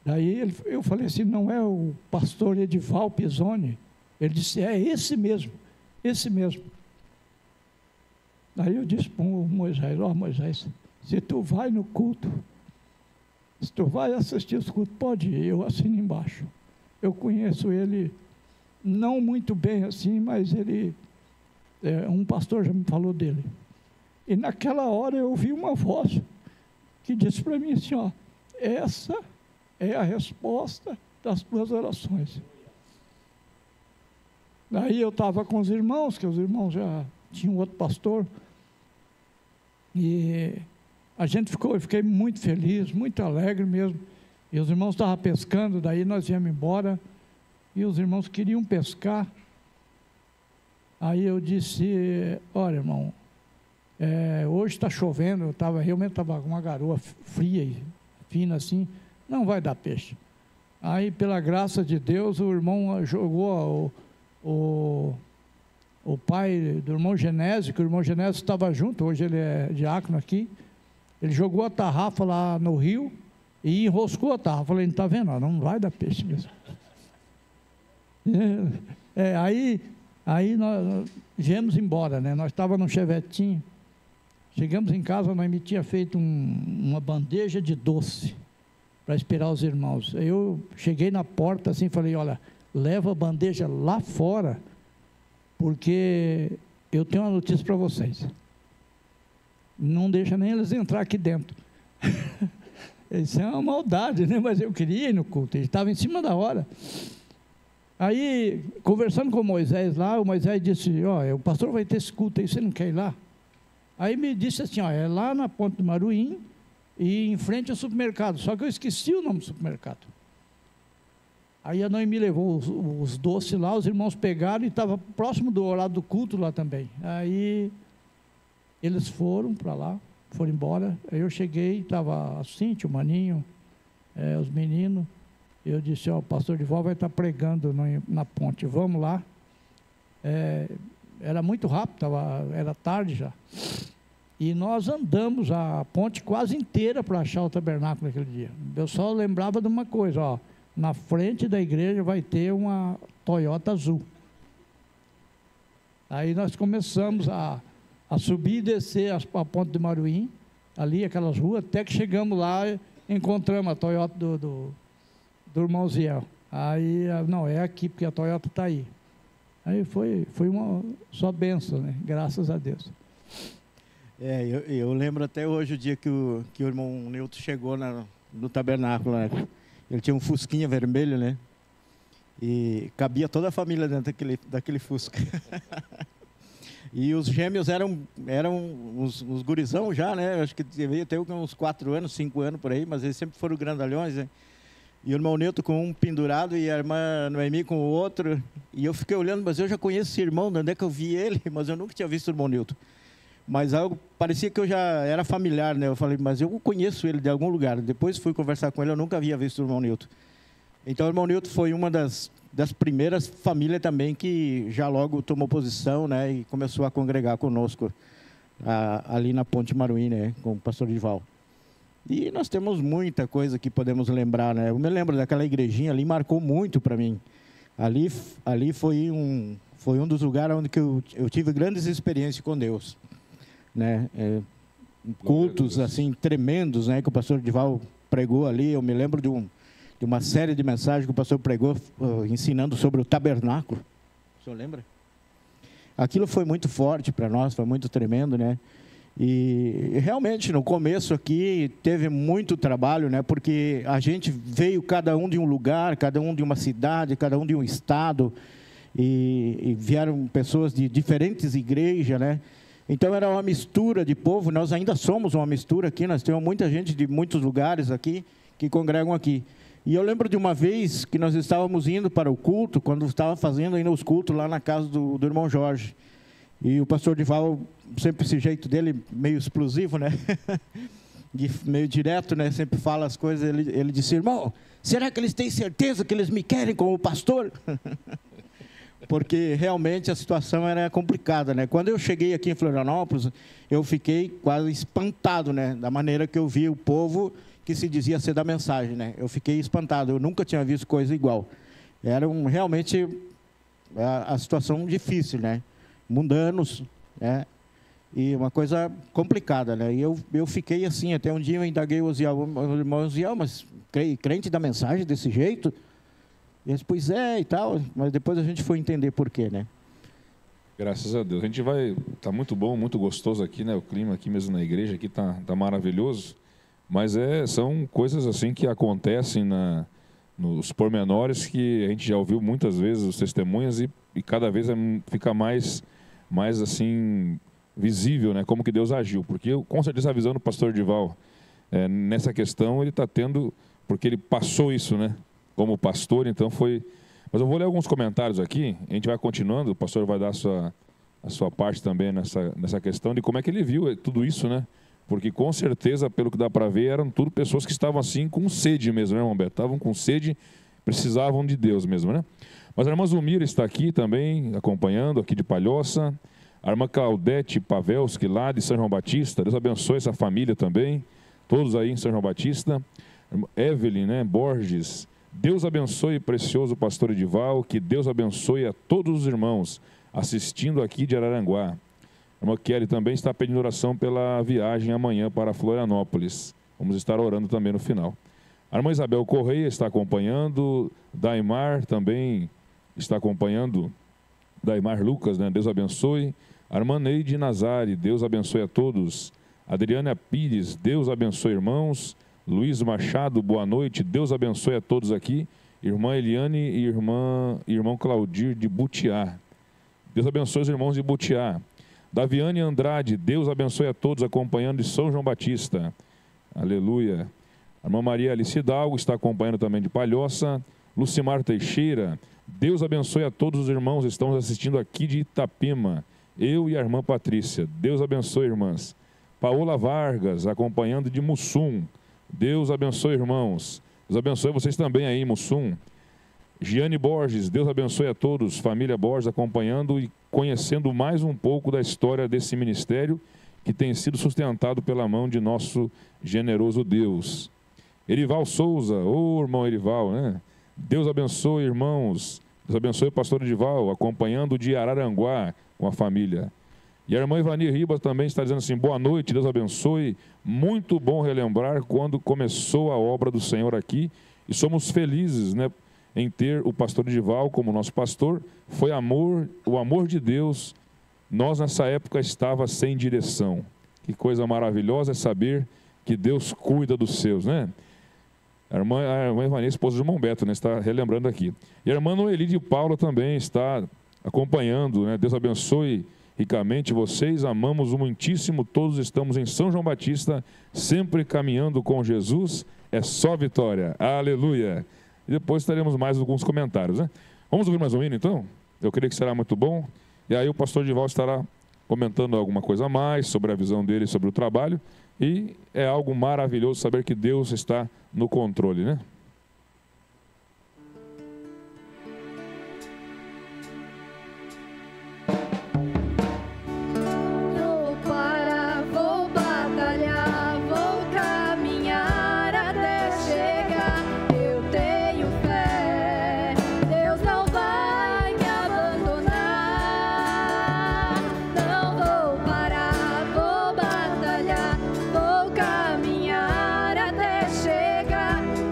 daí eu falei assim, não é o pastor Edival Pisoni? Ele disse, é esse mesmo. Daí eu disse para o Moisés, Moisés, se tu vai no culto, se tu vai assistir os cultos, pode ir, eu assino embaixo. Eu conheço ele, não muito bem assim, mas ele, um pastor já me falou dele. E naquela hora eu ouvi uma voz que disse para mim assim, essa é a resposta das tuas orações. Daí eu estava com os irmãos, que os irmãos já tinham outro pastor, e eu fiquei muito feliz, muito alegre mesmo, e os irmãos estavam pescando, daí nós viemos embora, e os irmãos queriam pescar. Aí eu disse, olha, irmão, hoje está chovendo, realmente estava com uma garoa fria e fina assim, não vai dar peixe. Aí, pela graça de Deus, o irmão jogou o pai do irmão Genésio, que o irmão Genésio estava junto, hoje ele é diácono aqui, ele jogou a tarrafa lá no rio e enroscou a tarrafa. Falei, não está vendo? Não vai dar peixe mesmo. Aí nós viemos embora, né? Nós estávamos num chevetinho, chegamos em casa, nós me tinha feito uma bandeja de doce para esperar os irmãos. Eu cheguei na porta assim, falei, olha, leva a bandeja lá fora, porque eu tenho uma notícia para vocês. Não deixa nem eles entrar aqui dentro. Isso é uma maldade, né? Mas eu queria ir no culto, ele estava em cima da hora. Aí, conversando com o Moisés lá, o Moisés disse, o pastor vai ter esse culto aí, você não quer ir lá? Aí me disse assim, é lá na Ponte do Maruim, e em frente ao supermercado, só que eu esqueci o nome do supermercado. Aí a Noemi levou os doces lá, os irmãos pegaram e estava próximo do horário do culto lá também. Aí eles foram para lá, foram embora. Aí eu cheguei, estava a Cíntia, o Maninho, os meninos. Eu disse, o pastor Dival vai estar pregando na ponte, vamos lá. Era muito rápido, era tarde já. E nós andamos a ponte quase inteira para achar o tabernáculo naquele dia. Eu só lembrava de uma coisa, na frente da igreja vai ter uma Toyota azul. Aí nós começamos a subir e descer a ponte de Maruim, ali, aquelas ruas, até que chegamos lá e encontramos a Toyota do irmão Ziel. Aí, não, é aqui, porque a Toyota está aí. Aí foi uma só bênção, né? Graças a Deus. Eu lembro até hoje o dia que o irmão Nilton chegou no tabernáculo, né? Ele tinha um fusquinha vermelho, né? E cabia toda a família dentro daquele fusca. E os gêmeos eram uns gurizão já, né? Acho que devia ter uns 4 anos, 5 anos por aí, mas eles sempre foram grandalhões, né? E o irmão Nilton com um pendurado e a irmã Noemi com o outro. E eu fiquei olhando, mas eu já conheço esse irmão, de onde é que eu vi ele? Mas eu nunca tinha visto o irmão Nilton. Mas algo parecia que eu já era familiar, né? Eu falei, mas eu conheço ele de algum lugar. Depois fui conversar com ele, eu nunca havia visto o irmão Nilton. Então o irmão Nilton foi uma das primeiras famílias também que já logo tomou posição, né? E começou a congregar conosco ali na Ponte Maruim, né? Com o pastor Dival. E nós temos muita coisa que podemos lembrar, né? Eu me lembro daquela igrejinha ali, marcou muito para mim. Ali foi um dos lugares onde que eu tive grandes experiências com Deus, né? Cultos assim tremendos, né? Que o pastor Dival pregou ali. Eu me lembro de uma série de mensagens que o pastor pregou ensinando sobre o tabernáculo. O senhor lembra? Aquilo foi muito forte para nós, foi muito tremendo, né? E realmente no começo aqui teve muito trabalho, né? Porque a gente veio cada um de um lugar, cada um de uma cidade, cada um de um estado, e vieram pessoas de diferentes igrejas, né? Então era uma mistura de povo. Nós ainda somos uma mistura aqui, nós temos muita gente de muitos lugares aqui que congregam aqui. E eu lembro de uma vez que nós estávamos indo para o culto, quando estava fazendo ainda os cultos lá na casa do irmão Jorge. E o pastor Dival, sempre esse jeito dele, meio explosivo, né? Meio direto, né? Sempre fala as coisas. Ele disse, irmão, será que eles têm certeza que eles me querem como pastor? Porque realmente a situação era complicada, né? Quando eu cheguei aqui em Florianópolis, eu fiquei quase espantado, né? Da maneira que eu vi o povo que se dizia ser da mensagem, né? Eu fiquei espantado, eu nunca tinha visto coisa igual. Era realmente a situação difícil, né? Mundanos, né? E uma coisa complicada, né? E eu fiquei assim, até um dia eu indaguei o irmão Oziel, mas crente da mensagem desse jeito? E eles, pois é, e tal, mas depois a gente foi entender por quê, né? Graças a Deus. A gente tá muito bom, muito gostoso aqui, né? O clima aqui mesmo na igreja aqui tá maravilhoso, mas são coisas assim que acontecem nos pormenores que a gente já ouviu muitas vezes os testemunhos e cada vez fica mais assim visível, né? Como que Deus agiu, porque eu, com certeza a visão do pastor Dival nessa questão ele está tendo, porque ele passou isso, né? Como pastor, então foi Mas eu vou ler alguns comentários aqui, a gente vai continuando, o pastor vai dar a sua parte também nessa questão de como é que ele viu tudo isso, né? Porque com certeza, pelo que dá para ver, eram tudo pessoas que estavam assim com sede mesmo, né, irmão Beto? Estavam com sede, precisavam de Deus mesmo, né? Mas a irmã Zulmira está aqui também, acompanhando, aqui de Palhoça. A irmã Claudete Pavelski, lá de São João Batista. Deus abençoe essa família também, todos aí em São João Batista. Evelyn, né, Borges. Deus abençoe, precioso pastor Edival, que Deus abençoe a todos os irmãos assistindo aqui de Araranguá. A irmã Kelly também está pedindo oração pela viagem amanhã para Florianópolis. Vamos estar orando também no final. A irmã Isabel Correia está acompanhando, Daimar também está acompanhando, Daimar Lucas, né? Deus abençoe. A irmã Neide Nazari, Deus abençoe a todos. Adriana Pires, Deus abençoe, irmãos. Luiz Machado, boa noite, Deus abençoe a todos aqui. Irmã Eliane e irmão Claudir de Butiá. Deus abençoe os irmãos de Butiá. Daviane Andrade, Deus abençoe a todos acompanhando de São João Batista. Aleluia. A irmã Maria Alice Hidalgo está acompanhando também de Palhoça. Lucimar Teixeira, Deus abençoe a todos os irmãos, estamos assistindo aqui de Itapema. Eu e a irmã Patrícia, Deus abençoe, irmãs. Paola Vargas, acompanhando de Mussum. Deus abençoe, irmãos. Deus abençoe vocês também aí, Mussum. Giane Borges, Deus abençoe a todos. Família Borges acompanhando e conhecendo mais um pouco da história desse ministério que tem sido sustentado pela mão de nosso generoso Deus. Erival Souza, irmão Erival, né? Deus abençoe, irmãos. Deus abençoe o pastor Edival, acompanhando de Araranguá com a família. E a irmã Ivani Ribas também está dizendo assim, boa noite, Deus abençoe. Muito bom relembrar quando começou a obra do Senhor aqui. E somos felizes, né, em ter o pastor Edival como nosso pastor. Foi o amor de Deus. Nós nessa época estava sem direção. Que coisa maravilhosa é saber que Deus cuida dos seus, né? A irmã Ivani, esposa do irmão Beto, né, está relembrando aqui. E a irmã Noeli de Paula também está acompanhando, né? Deus abençoe ricamente vocês, amamos o muitíssimo, todos estamos em São João Batista, sempre caminhando com Jesus, é só vitória, aleluia. E depois teremos mais alguns comentários, né? Vamos ouvir mais um hino, então? Eu creio que será muito bom. E aí o pastor Edival estará comentando alguma coisa a mais sobre a visão dele, sobre o trabalho. E é algo maravilhoso saber que Deus está no controle, né?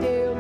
Eu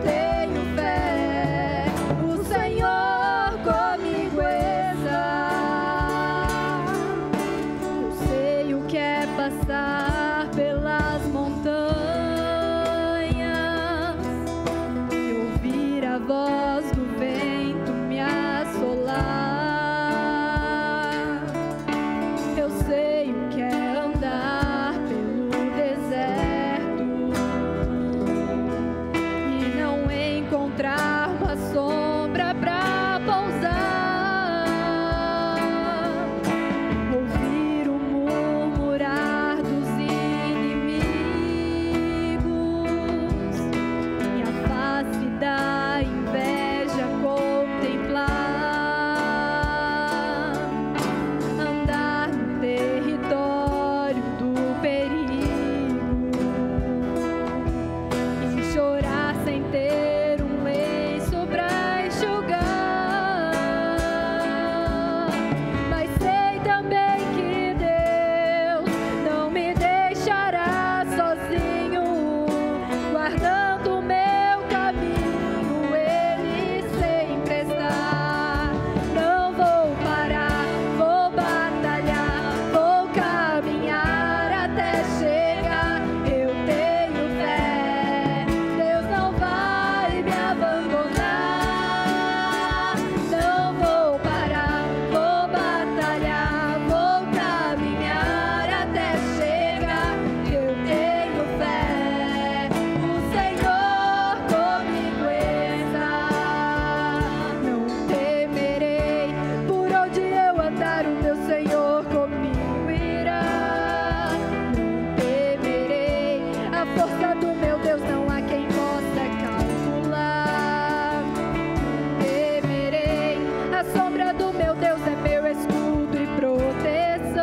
Senhor comigo irá. Não temerei, a força do meu Deus não há quem possa calcular. Não temerei, a sombra do meu Deus é meu escudo e proteção.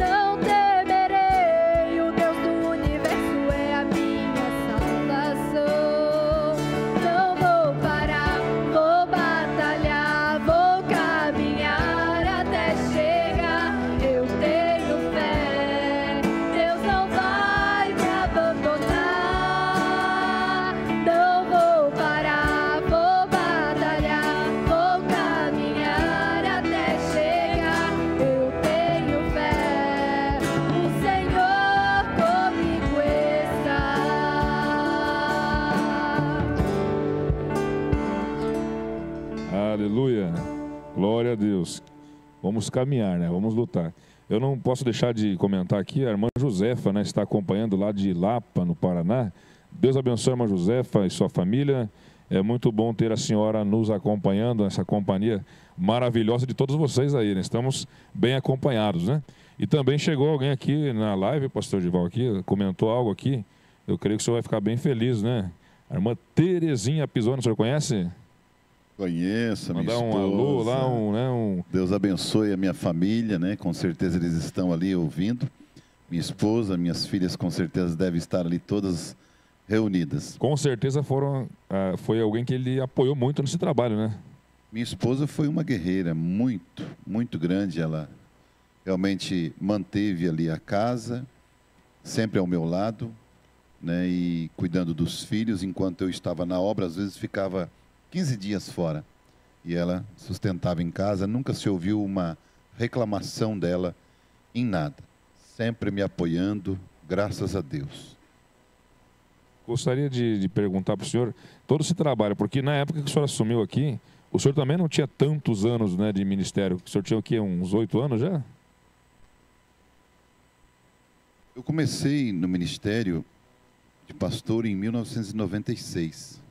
Não temerei, o Deus do universo é a minha salvação. Não vou parar, vou batalhar, vou caminhar até chegar. Eu tenho fé, Deus não vai me abandonar. Não vou parar, vou batalhar, vou caminhar até chegar. Eu tenho fé, o Senhor comigo está. Aleluia. Glória a Deus. Vamos caminhar, né? Vamos lutar. Eu não posso deixar de comentar aqui, a irmã Josefa, né, está acompanhando lá de Lapa, no Paraná. Deus abençoe a irmã Josefa e sua família. É muito bom ter a senhora nos acompanhando, essa companhia maravilhosa de todos vocês aí, né? Estamos bem acompanhados, né? E também chegou alguém aqui na live, pastor Dival aqui, comentou algo aqui. Eu creio que o senhor vai ficar bem feliz, né? A irmã Terezinha Pisoni, o senhor conhece? Conheço a minha Mandar esposa. um alô lá, Deus abençoe a minha família, né? Com certeza eles estão ali ouvindo. Minha esposa, minhas filhas com certeza devem estar ali todas reunidas. Com certeza foi alguém que ele apoiou muito nesse trabalho, né? Minha esposa foi uma guerreira muito, muito grande. Ela realmente manteve ali a casa, sempre ao meu lado, né? E cuidando dos filhos, enquanto eu estava na obra, às vezes ficava 15 dias fora. E ela sustentava em casa, nunca se ouviu uma reclamação dela em nada. Sempre me apoiando, graças a Deus. Gostaria de perguntar para o senhor todo esse trabalho, porque na época que o senhor assumiu aqui, o senhor também não tinha tantos anos, né, de ministério. O senhor tinha o quê, uns 8 anos já? Eu comecei no ministério de pastor em 1996.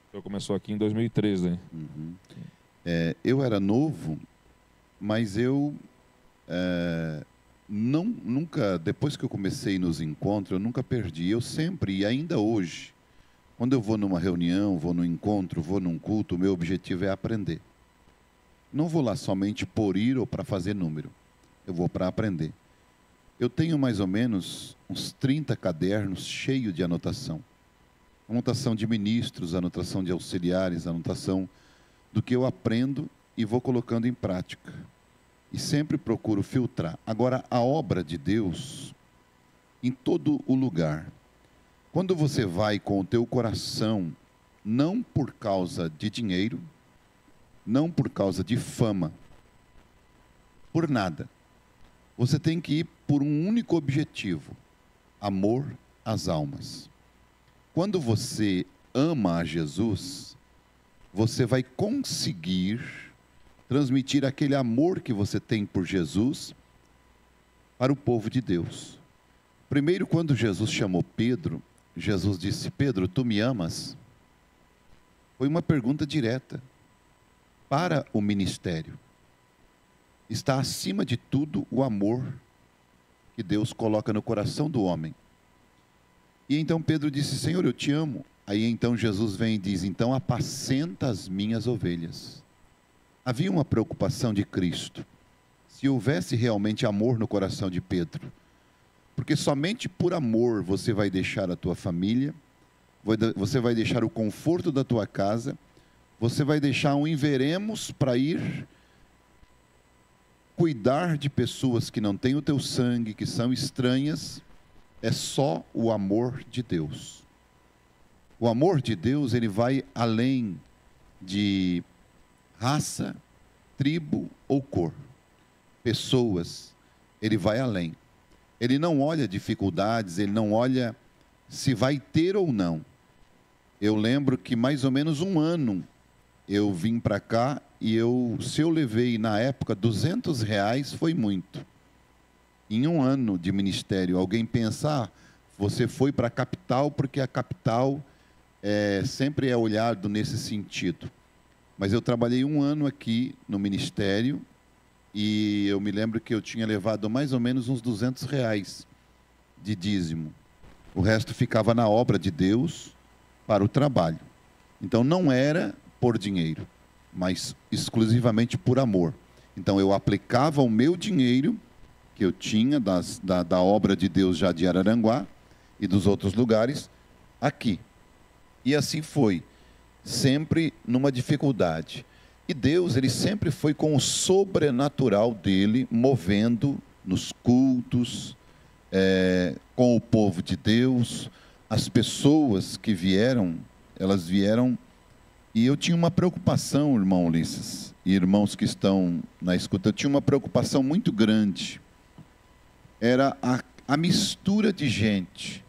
O senhor começou aqui em 2003, né? Uhum. Eu era novo, mas eu nunca, depois que eu comecei nos encontros, eu nunca perdi. Eu sempre, e ainda hoje, quando eu vou numa reunião, vou num encontro, vou num culto, o meu objetivo é aprender. Não vou lá somente por ir ou para fazer número. Eu vou para aprender. Eu tenho mais ou menos uns 30 cadernos cheios de anotação. Anotação de ministros, anotação de auxiliares, anotação do que eu aprendo e vou colocando em prática. E sempre procuro filtrar. Agora, a obra de Deus, em todo o lugar, quando você vai com o teu coração, não por causa de dinheiro, não por causa de fama, por nada, você tem que ir por um único objetivo: amor às almas. Quando você ama a Jesus, você vai conseguir transmitir aquele amor que você tem por Jesus para o povo de Deus. Primeiro, quando Jesus chamou Pedro, Jesus disse: Pedro, tu me amas? Foi uma pergunta direta para o ministério. Está acima de tudo o amor que Deus coloca no coração do homem. E então Pedro disse: Senhor, eu te amo. Aí então Jesus vem e diz: então apacenta as minhas ovelhas. Havia uma preocupação de Cristo. Se houvesse realmente amor no coração de Pedro, porque somente por amor você vai deixar a tua família, você vai deixar o conforto da tua casa, você vai deixar um enveremos para ir cuidar de pessoas que não têm o teu sangue, que são estranhas. É só o amor de Deus. O amor de Deus, ele vai além de raça, tribo ou cor. Pessoas, ele vai além. Ele não olha dificuldades, ele não olha se vai ter ou não. Eu lembro que mais ou menos um ano eu vim para cá e se eu levei na época R$200, foi muito. Em um ano de ministério, alguém pensa: você foi para a capital porque a capital sempre é olhado nesse sentido. Mas eu trabalhei um ano aqui no ministério e eu me lembro que eu tinha levado mais ou menos uns R$200 de dízimo. O resto ficava na obra de Deus para o trabalho. Então não era por dinheiro, mas exclusivamente por amor. Então eu aplicava o meu dinheiro que eu tinha da obra de Deus já de Araranguá e dos outros lugares aqui. E assim foi, sempre numa dificuldade. E Deus, ele sempre foi com o sobrenatural dele, movendo nos cultos, com o povo de Deus. As pessoas que vieram, elas vieram, e eu tinha uma preocupação, irmão Ulisses, e irmãos que estão na escuta, eu tinha uma preocupação muito grande. Era a mistura de gente.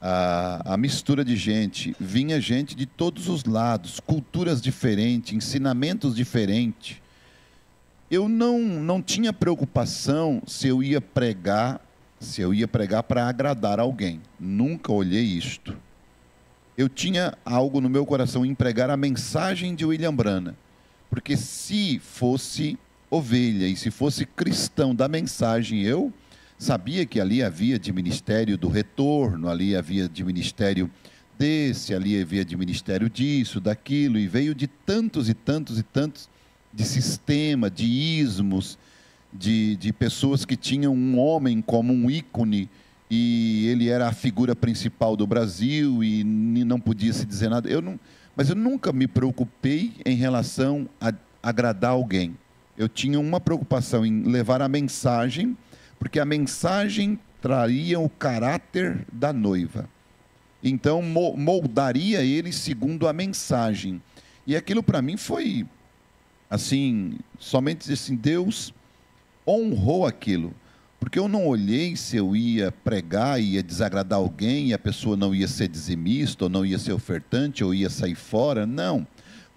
A mistura de gente, vinha gente de todos os lados, culturas diferentes, ensinamentos diferentes. Eu não tinha preocupação se eu ia pregar para agradar alguém. Nunca olhei isto. Eu tinha algo no meu coração em pregar a mensagem de William Branham, porque se fosse ovelha e se fosse cristão da mensagem, eu sabia que ali havia de ministério do retorno, ali havia de ministério desse, ali havia de ministério disso, daquilo, e veio de tantos e tantos e tantos, de sistema, de ismos, de pessoas que tinham um homem como um ícone, e ele era a figura principal do Brasil, e não podia se dizer nada. Mas eu nunca me preocupei em relação a agradar alguém. Eu tinha uma preocupação em levar a mensagem, porque a mensagem traria o caráter da noiva. Então, moldaria ele segundo a mensagem. E aquilo para mim foi, assim, somente assim, Deus honrou aquilo. Porque eu não olhei se eu ia pregar, ia desagradar alguém, e a pessoa não ia ser dizimista, ou não ia ser ofertante, ou ia sair fora. Não.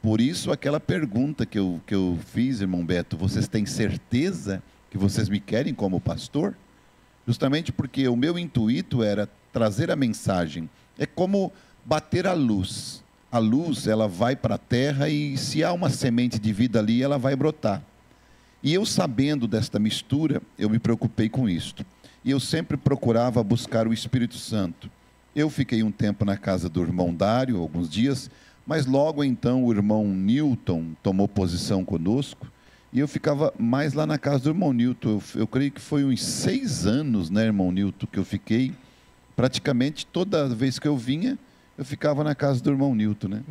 Por isso, aquela pergunta que eu fiz, irmão Beto, vocês têm certeza que vocês me querem como pastor? Justamente porque o meu intuito era trazer a mensagem. É como bater a luz. A luz, ela vai para a terra e se há uma semente de vida ali, ela vai brotar. E eu, sabendo desta mistura, eu me preocupei com isto. E eu sempre procurava buscar o Espírito Santo. Eu fiquei um tempo na casa do irmão Dário, alguns dias, mas logo então o irmão Newton tomou posição conosco, e eu ficava mais lá na casa do irmão Newton. Eu creio que foi uns 6 anos, né, irmão Newton, que eu fiquei. Praticamente toda vez que eu vinha, eu ficava na casa do irmão Newton, né?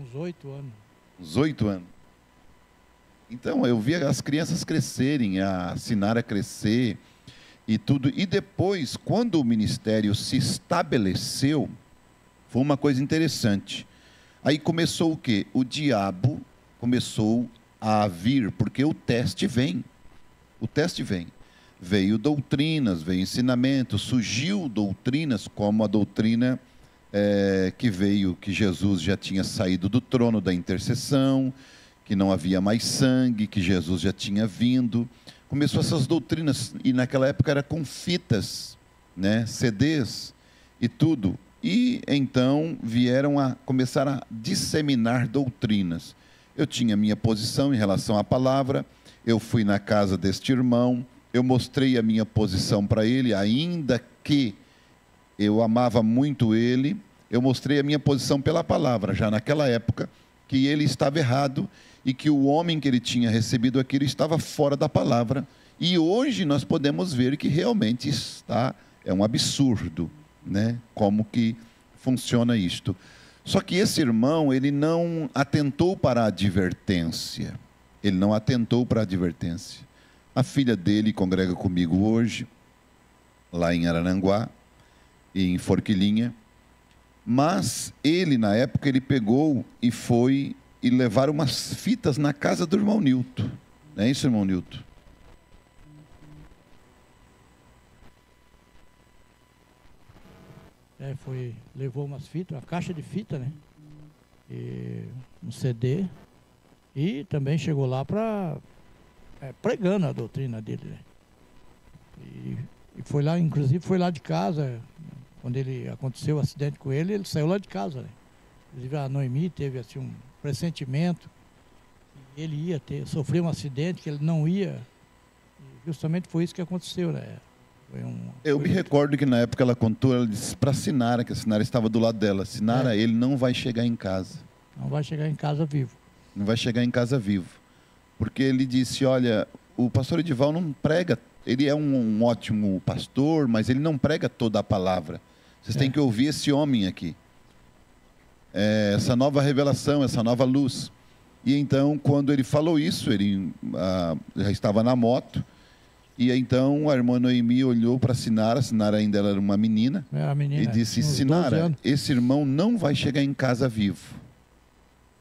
Uns 8 anos. Uns 8 anos. Então, eu via as crianças crescerem, a Sinara crescer e tudo. E depois, quando o ministério se estabeleceu, foi uma coisa interessante. Aí começou o quê? O diabo começou a vir, porque o teste vem. O teste vem. Veio doutrinas, veio ensinamento, surgiu doutrinas como a doutrina que Jesus já tinha saído do trono da intercessão, que não havia mais sangue, que Jesus já tinha vindo. Começou essas doutrinas, e naquela época era com fitas, né, CDs e tudo. E então vieram a começar a disseminar doutrinas. Eu tinha minha posição em relação à palavra, eu fui na casa deste irmão, eu mostrei a minha posição para ele, ainda que eu amava muito ele, eu mostrei a minha posição pela palavra, já naquela época, que ele estava errado e que o homem que ele tinha recebido aquilo estava fora da palavra. E hoje nós podemos ver que realmente é um absurdo, né? Como que funciona isto. Só que esse irmão, ele não atentou para a advertência. Ele não atentou para a advertência. A filha dele congrega comigo hoje, lá em Araranguá, e em Forquilinha. Mas ele, na época, ele pegou e foi e levaram umas fitas na casa do irmão Newton. Não é isso, irmão Newton? Levou umas fitas, uma caixa de fita, né? E um CD. E também chegou lá para pregando a doutrina dele, né? E foi lá, inclusive foi lá de casa, quando aconteceu o acidente com ele saiu lá de casa, né? Inclusive a Noemi teve assim um pressentimento Ele ia sofrer um acidente que ele não ia. Justamente foi isso que aconteceu, né? Eu me recordo que na época ela contou, ela disse para a Sinara, que a Sinara estava do lado dela: Sinara, ele não vai chegar em casa. Não vai chegar em casa vivo. Não vai chegar em casa vivo. Porque ele disse, olha, o pastor Edival não prega, ele é um ótimo pastor, mas ele não prega toda a palavra. Vocês têm que ouvir esse homem aqui. Essa nova revelação, essa nova luz. E então, quando ele falou isso, ele já estava na moto. E então a irmã Noemi olhou para a Sinara ainda era uma menina, e disse, Sinara, esse irmão não vai chegar em casa vivo.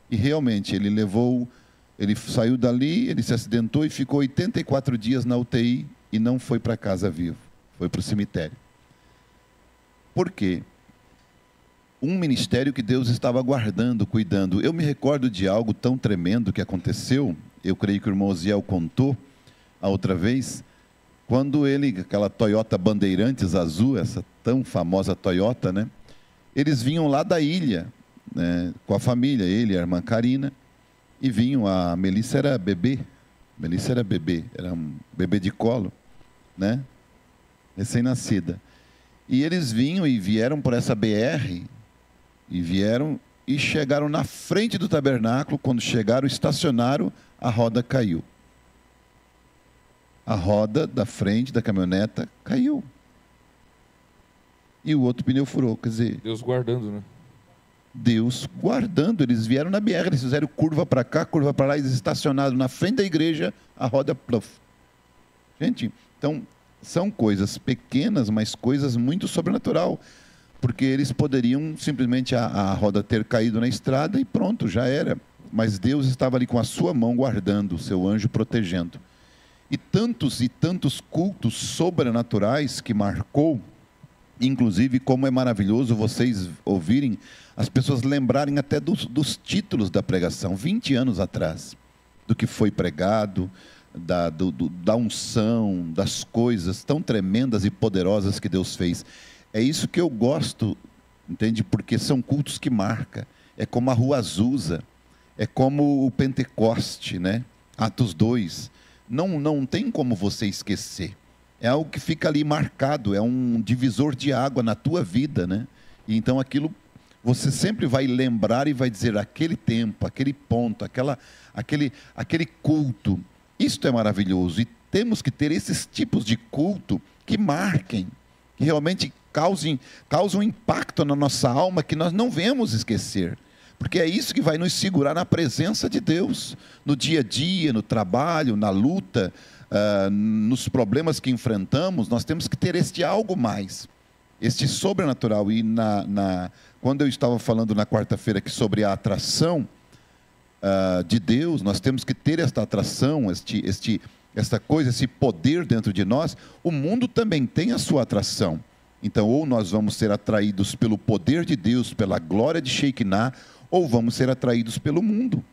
E realmente, ele saiu dali, ele se acidentou e ficou 84 dias na UTI e não foi para casa vivo, foi para o cemitério. Por quê? Um ministério que Deus estava guardando, cuidando. Eu me recordo de algo tão tremendo que aconteceu, eu creio que o irmão Osiel contou a outra vez, quando aquela Toyota Bandeirantes azul, essa tão famosa Toyota, né? Eles vinham lá da ilha, né, com a família, ele e a irmã Karina, e vinham, a Melissa era bebê, era um bebê de colo, né? Recém-nascida. E eles vieram por essa BR, e chegaram na frente do tabernáculo. Quando chegaram, estacionaram, a roda caiu. A roda da frente da caminhoneta caiu. E o outro pneu furou. Quer dizer, Deus guardando, né? Deus guardando. Eles vieram na BR, eles fizeram curva para cá, curva para lá, eles estacionaram na frente da igreja, a roda pluf. Gente, então, são coisas pequenas, mas coisas muito sobrenatural. Porque eles poderiam simplesmente a roda ter caído na estrada e pronto, já era. Mas Deus estava ali com a sua mão guardando, o seu anjo protegendo. E tantos cultos sobrenaturais que marcou, inclusive como é maravilhoso vocês ouvirem, as pessoas lembrarem até dos títulos da pregação, 20 anos atrás, do que foi pregado, da unção, das coisas tão tremendas e poderosas que Deus fez. É isso que eu gosto, entende? Porque são cultos que marcam. É como a Rua Azusa, é como o Pentecoste, né? Atos 2. Não tem como você esquecer. É algo que fica ali marcado, é um divisor de água na tua vida, né? E então aquilo, você sempre vai lembrar e vai dizer, aquele tempo, aquele ponto, aquele culto. Isto é maravilhoso. E temos que ter esses tipos de culto que marquem, que realmente causam impacto na nossa alma que nós não vemos esquecer. Porque é isso que vai nos segurar na presença de Deus, no dia a dia, no trabalho, na luta, nos problemas que enfrentamos. Nós temos que ter este algo mais, este sobrenatural. E quando eu estava falando na quarta-feira aqui sobre a atração de Deus, nós temos que ter esta atração, esta coisa, esse poder dentro de nós. O mundo também tem a sua atração. Então, ou nós vamos ser atraídos pelo poder de Deus, pela glória de Shekinah, ou vamos ser atraídos pelo mundo.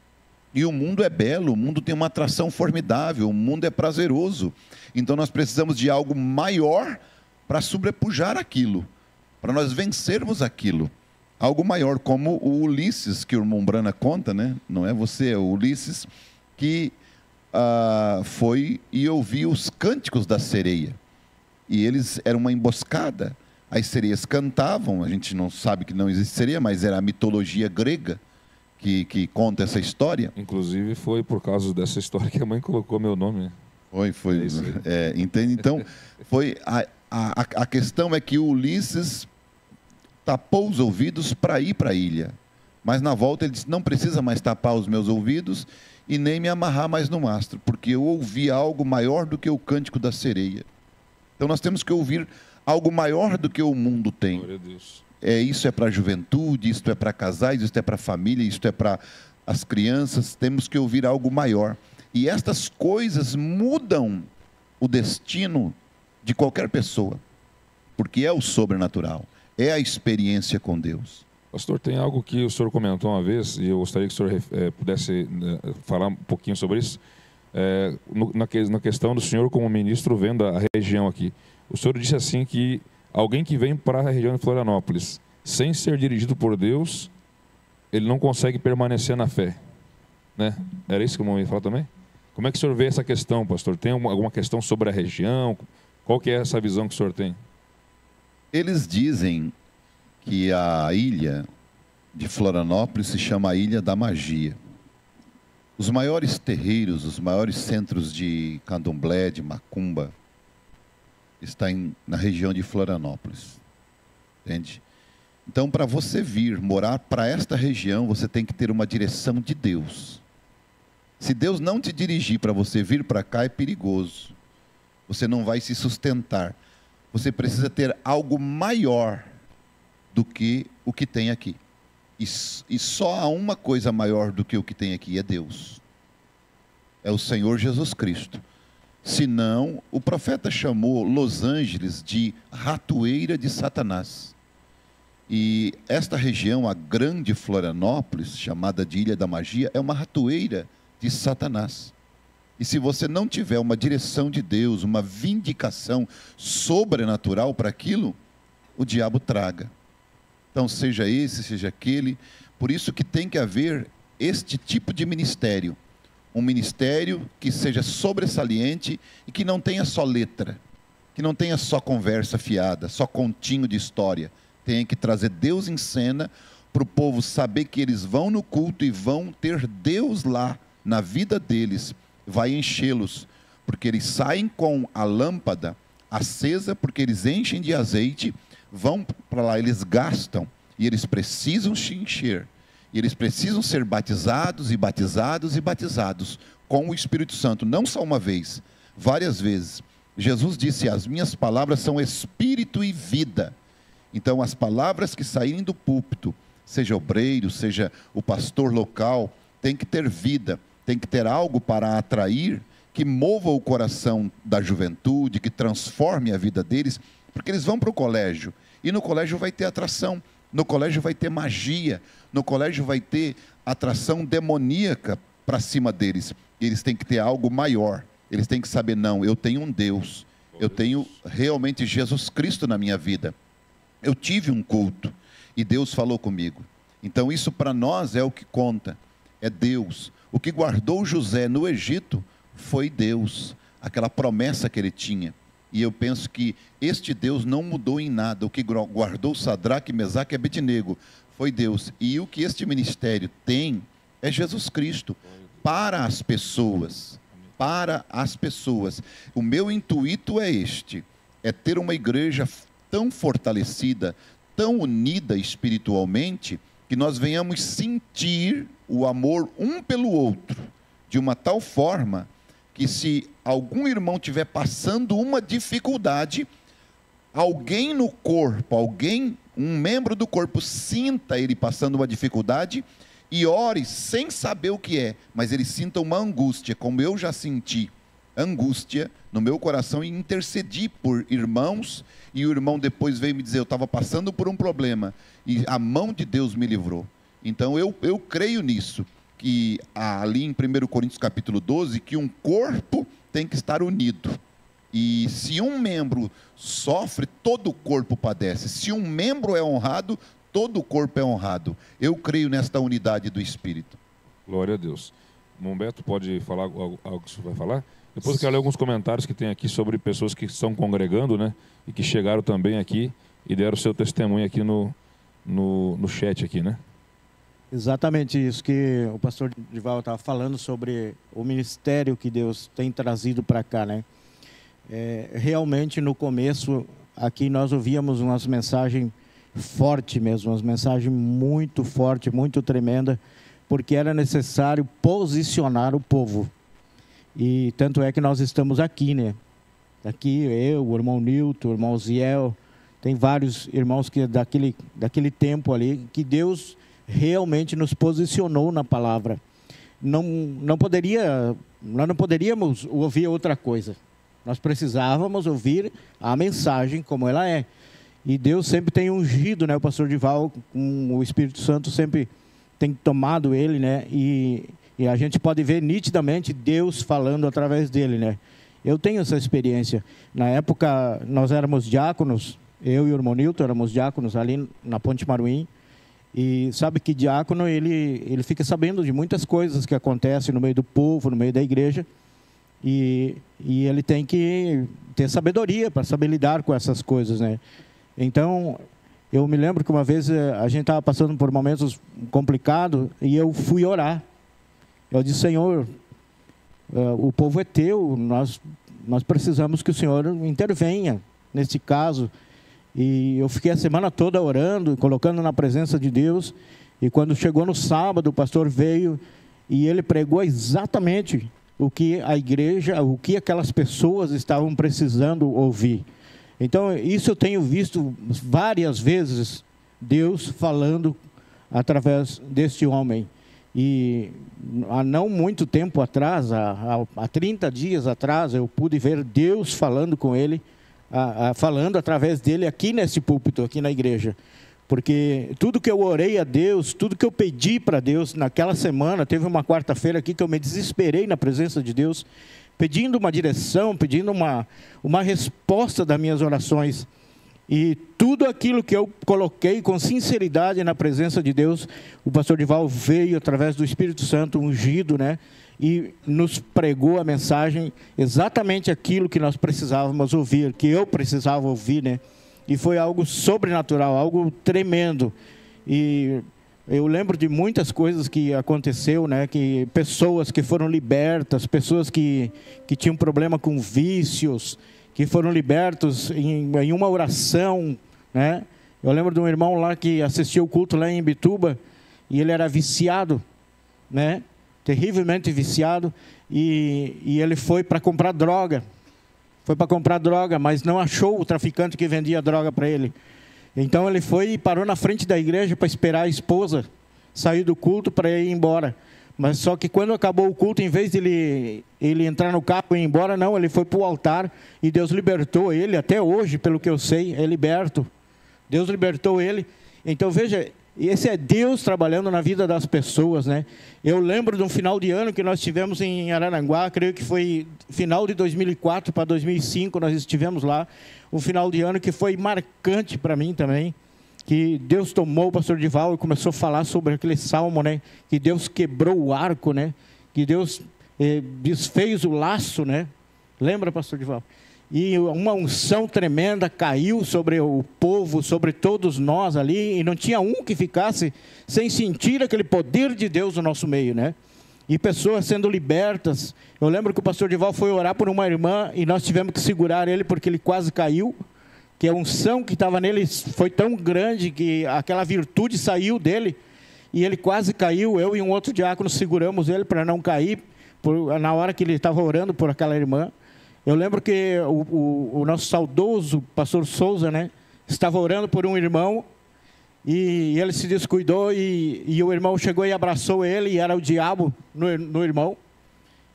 E o mundo é belo, o mundo tem uma atração formidável, o mundo é prazeroso. Então nós precisamos de algo maior para sobrepujar aquilo, para nós vencermos aquilo. Algo maior, como o Ulisses, que o irmão Brana conta, né? Não é você, é o Ulisses, que foi e ouviu os cânticos da sereia. E eles eram uma emboscada. As sereias cantavam, a gente não sabe que não existe sereia, mas era a mitologia grega que conta essa história. Inclusive foi por causa dessa história que a mãe colocou meu nome. Foi. Entende? Então, a questão é que o Ulisses tapou os ouvidos para ir para a ilha. Mas na volta ele disse, não precisa mais tapar os meus ouvidos e nem me amarrar mais no mastro, porque eu ouvi algo maior do que o cântico da sereia. Então nós temos que ouvir algo maior do que o mundo tem. Glória a Deus. Isso é para a juventude, isso é para casais, isso é para a família, isso é para as crianças. Temos que ouvir algo maior. E estas coisas mudam o destino de qualquer pessoa, porque é o sobrenatural, é a experiência com Deus. Pastor, tem algo que o senhor comentou uma vez, e eu gostaria que o senhor pudesse falar um pouquinho sobre isso, na questão do senhor como ministro vendo a região aqui. O senhor disse assim que alguém que vem para a região de Florianópolis, sem ser dirigido por Deus, ele não consegue permanecer na fé. né? Era isso que o irmão ia falar também? Como é que o senhor vê essa questão, pastor? Tem alguma questão sobre a região? Qual que é essa visão que o senhor tem? Eles dizem que a ilha de Florianópolis se chama a Ilha da Magia. Os maiores terreiros, os maiores centros de candomblé, de macumba, estão na região de Florianópolis. Entende? Então, para você vir morar para esta região, você tem que ter uma direção de Deus. Se Deus não te dirigir para você vir para cá, é perigoso. Você não vai se sustentar. Você precisa ter algo maior do que o que tem aqui. E só há uma coisa maior do que o que tem aqui, é Deus. É o Senhor Jesus Cristo. Senão, o profeta chamou Los Angeles de ratoeira de Satanás. E esta região, a grande Florianópolis, chamada de Ilha da Magia, é uma ratoeira de Satanás. E se você não tiver uma direção de Deus, uma vindicação sobrenatural para aquilo, o diabo traga. Então, seja esse, seja aquele. Por isso que tem que haver este tipo de ministério. Um ministério que seja sobressaliente e que não tenha só letra, que não tenha só conversa fiada, só continho de história. Tem que trazer Deus em cena para o povo saber que eles vão no culto e vão ter Deus lá na vida deles. Vai enchê-los, porque eles saem com a lâmpada acesa, porque eles enchem de azeite, vão para lá, eles gastam, e eles precisam se encher, e eles precisam ser batizados, e batizados, e batizados, com o Espírito Santo, não só uma vez, várias vezes. Jesus disse, as minhas palavras são espírito e vida. Então, as palavras que saírem do púlpito, seja obreiro, seja o pastor local, tem que ter vida, tem que ter algo para atrair, que mova o coração da juventude, que transforme a vida deles, porque eles vão para o colégio, e no colégio vai ter atração, no colégio vai ter magia, no colégio vai ter atração demoníaca para cima deles. Eles têm que ter algo maior, eles têm que saber, não, eu tenho um Deus, eu tenho realmente Jesus Cristo na minha vida. Eu tive um culto, e Deus falou comigo. Então isso para nós é o que conta, é Deus. O que guardou José no Egito foi Deus, aquela promessa que ele tinha. E eu penso que este Deus não mudou em nada. O que guardou Sadraque, Mesaque e Abednego foi Deus. E o que este ministério tem é Jesus Cristo para as pessoas. Para as pessoas. O meu intuito é este, é ter uma igreja tão fortalecida, tão unida espiritualmente, que nós venhamos sentir o amor um pelo outro, de uma tal forma que se algum irmão estiver passando uma dificuldade, alguém no corpo, um membro do corpo sinta ele passando uma dificuldade e ore sem saber o que é, mas ele sinta uma angústia, como eu já senti angústia no meu coração e intercedi por irmãos, e o irmão depois veio me dizer, eu estava passando por um problema, e a mão de Deus me livrou. Então eu creio nisso, que ali em 1 Coríntios capítulo 12, que um corpo tem que estar unido, e se um membro sofre, todo o corpo padece. Se um membro é honrado, todo o corpo é honrado. Eu creio nesta unidade do Espírito. Glória a Deus. Mombeto, pode falar algo que você vai falar? Depois eu quero ler alguns comentários que tem aqui sobre pessoas que estão congregando, né? E que chegaram também aqui e deram o seu testemunho aqui no chat aqui, né? Exatamente isso que o pastor Dival estava falando sobre o ministério que Deus tem trazido para cá, né? Realmente no começo aqui nós ouvíamos umas mensagens fortes mesmo, umas mensagens muito fortes, muito tremenda, porque era necessário posicionar o povo. E tanto é que nós estamos aqui, né? Aqui eu, o irmão Nilton, o irmão Ziel, tem vários irmãos que daquele tempo ali, que Deus realmente nos posicionou na palavra. Nós não poderíamos ouvir outra coisa. Nós precisávamos ouvir a mensagem como ela é. E Deus sempre tem ungido, né? O pastor Dival, com o Espírito Santo, sempre tem tomado ele, né? E a gente pode ver nitidamente Deus falando através dele, né? Eu tenho essa experiência. Na época, nós éramos diáconos, eu e o irmão Nilton éramos diáconos ali na Ponte Maruim, E sabe que diácono, ele fica sabendo de muitas coisas que acontecem no meio do povo, no meio da igreja. E ele tem que ter sabedoria para saber lidar com essas coisas, né? Então, eu me lembro que uma vez a gente estava passando por momentos complicados e eu fui orar. Eu disse: Senhor, o povo é teu, nós precisamos que o Senhor intervenha nesse caso. E eu fiquei a semana toda orando, colocando na presença de Deus. E quando chegou no sábado, o pastor veio e ele pregou exatamente o que a igreja, o que aquelas pessoas estavam precisando ouvir. Então, isso eu tenho visto várias vezes Deus falando através deste homem. E há não muito tempo atrás, há 30 dias atrás, eu pude ver Deus falando com ele, falando através dele aqui nesse púlpito, aqui na igreja. Porque tudo que eu orei a Deus, tudo que eu pedi para Deus naquela semana, teve uma quarta-feira aqui que eu me desesperei na presença de Deus, pedindo uma direção, pedindo uma resposta das minhas orações. E tudo aquilo que eu coloquei com sinceridade na presença de Deus, o pastor Dival veio através do Espírito Santo ungido, né? E nos pregou a mensagem, exatamente aquilo que nós precisávamos ouvir, que eu precisava ouvir, né? E foi algo sobrenatural, algo tremendo. E eu lembro de muitas coisas que aconteceu, né? Que pessoas que foram libertas, pessoas que tinham problema com vícios, que foram libertos em uma oração, né? Eu lembro de um irmão lá que assistiu o culto lá em Imbituba, e ele era viciado, né? Terrivelmente viciado, e ele foi para comprar droga. Foi para comprar droga, mas não achou o traficante que vendia droga para ele. Então ele foi e parou na frente da igreja para esperar a esposa sair do culto para ir embora. Mas só que quando acabou o culto, em vez de ele entrar no carro e ir embora, não, ele foi para o altar e Deus libertou ele. Até hoje, pelo que eu sei, é liberto. Deus libertou ele. Então veja, esse é Deus trabalhando na vida das pessoas, né? Eu lembro de um final de ano que nós tivemos em Araranguá, creio que foi final de 2004 para 2005, nós estivemos lá. Um final de ano que foi marcante para mim também, que Deus tomou o pastor Dival e começou a falar sobre aquele salmo, né? Que Deus quebrou o arco, né? Que Deus desfez o laço, né? Lembra, pastor Dival? E uma unção tremenda caiu sobre o povo, sobre todos nós ali, e não tinha um que ficasse sem sentir aquele poder de Deus no nosso meio, né? E pessoas sendo libertas. Eu lembro que o pastor Dival foi orar por uma irmã e nós tivemos que segurar ele porque ele quase caiu, que a unção que estava nele foi tão grande que aquela virtude saiu dele e ele quase caiu. Eu e um outro diácono seguramos ele para não cair na hora que ele estava orando por aquela irmã. Eu lembro que o nosso saudoso pastor Souza, né, estava orando por um irmão e ele se descuidou e o irmão chegou e abraçou ele, e era o diabo no irmão,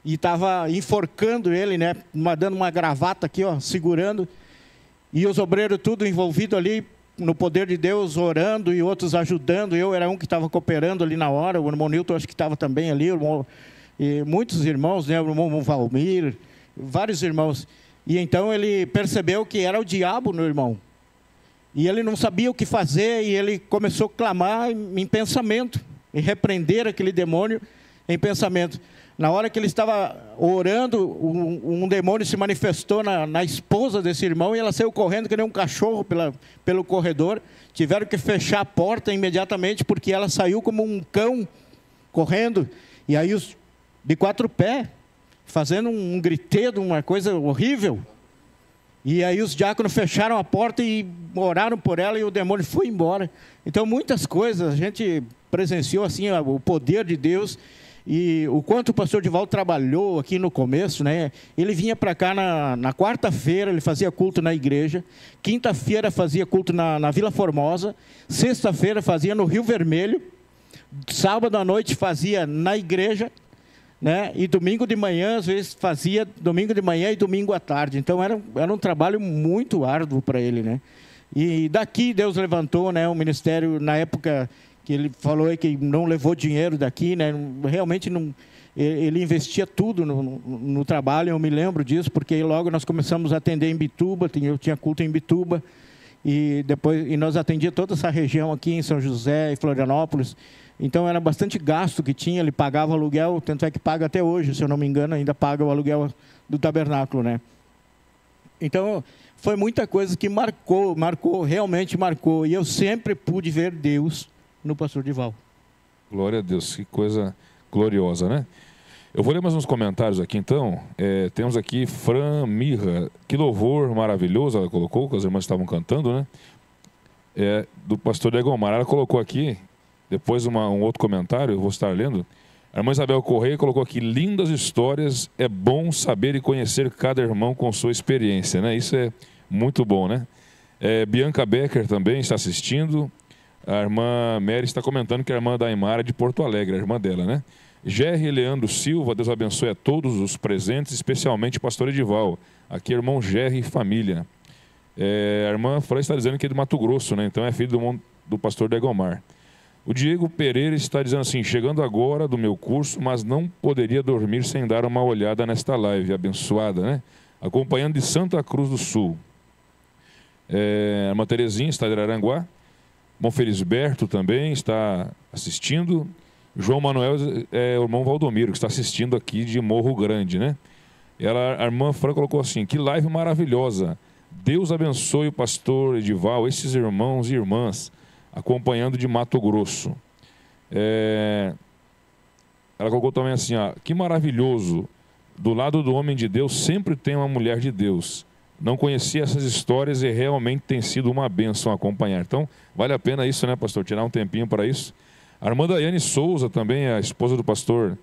e estava enforcando ele, né, dando uma gravata aqui, ó, segurando, e os obreiros tudo envolvido ali no poder de Deus, orando e outros ajudando. Eu era um que estava cooperando ali na hora, o irmão Nilton acho que estava também ali, e muitos irmãos, né, o irmão Valmir, vários irmãos. E então ele percebeu que era o diabo no irmão. E ele não sabia o que fazer, e ele começou a clamar em pensamento, e repreender aquele demônio em pensamento. Na hora que ele estava orando, um demônio se manifestou na esposa desse irmão, e ela saiu correndo que nem um cachorro pelo corredor. Tiveram que fechar a porta imediatamente, porque ela saiu como um cão correndo. E aí de quatro pés, fazendo um gritedo, uma coisa horrível. E aí os diáconos fecharam a porta e oraram por ela, e o demônio foi embora. Então muitas coisas a gente presenciou assim, o poder de Deus. E o quanto o pastor Dival trabalhou aqui no começo, né? Ele vinha para cá na quarta-feira, ele fazia culto na igreja. Quinta-feira fazia culto na Vila Formosa. Sexta-feira fazia no Rio Vermelho. Sábado à noite fazia na igreja, né? E domingo de manhã, às vezes fazia domingo de manhã e domingo à tarde. Então era um trabalho muito árduo para ele, né? E daqui Deus levantou, né, um ministério na época que ele falou aí que não levou dinheiro daqui, né? Realmente não, ele investia tudo no trabalho. Eu me lembro disso, porque logo nós começamos a atender em Bituba, eu tinha culto em Bituba, e nós atendíamos toda essa região aqui em São José e Florianópolis. Então era bastante gasto que tinha, ele pagava aluguel, tanto é que paga até hoje, se eu não me engano, ainda paga o aluguel do tabernáculo, né? Então foi muita coisa que realmente marcou, e eu sempre pude ver Deus no pastor Dival. Glória a Deus, que coisa gloriosa, né? Eu vou ler mais uns comentários aqui, então. Temos aqui Fran Mirra, que louvor maravilhoso, ela colocou, que as irmãs estavam cantando, né? Do pastor Degomar. Ela colocou aqui, depois um outro comentário, eu vou estar lendo. A irmã Isabel Correia colocou aqui, lindas histórias, é bom saber e conhecer cada irmão com sua experiência, né? Isso é muito bom, né? Bianca Becker também está assistindo. A irmã Mary está comentando que a irmã da Aimara de Porto Alegre, a irmã dela, né? Gerry Leandro Silva, Deus abençoe a todos os presentes, especialmente o pastor Edival. Aqui, irmão Gerry e família. A irmã Fran está dizendo que é do Mato Grosso, né? Então é filho do pastor Degomar. O Diego Pereira está dizendo assim, chegando agora do meu curso, mas não poderia dormir sem dar uma olhada nesta live abençoada, né? Acompanhando de Santa Cruz do Sul. A irmã Terezinha está de Araranguá. Irmão Felisberto também está assistindo. João Manuel é o irmão Valdomiro, que está assistindo aqui de Morro Grande, né? A irmã Fran colocou assim, que live maravilhosa. Deus abençoe o pastor Edival, esses irmãos e irmãs, acompanhando de Mato Grosso. Ela colocou também assim, que maravilhoso. Do lado do homem de Deus sempre tem uma mulher de Deus. Não conhecia essas histórias e realmente tem sido uma bênção acompanhar. Então, vale a pena isso, né, pastor? Tirar um tempinho para isso. A irmã Daiane Souza, também a esposa do pastor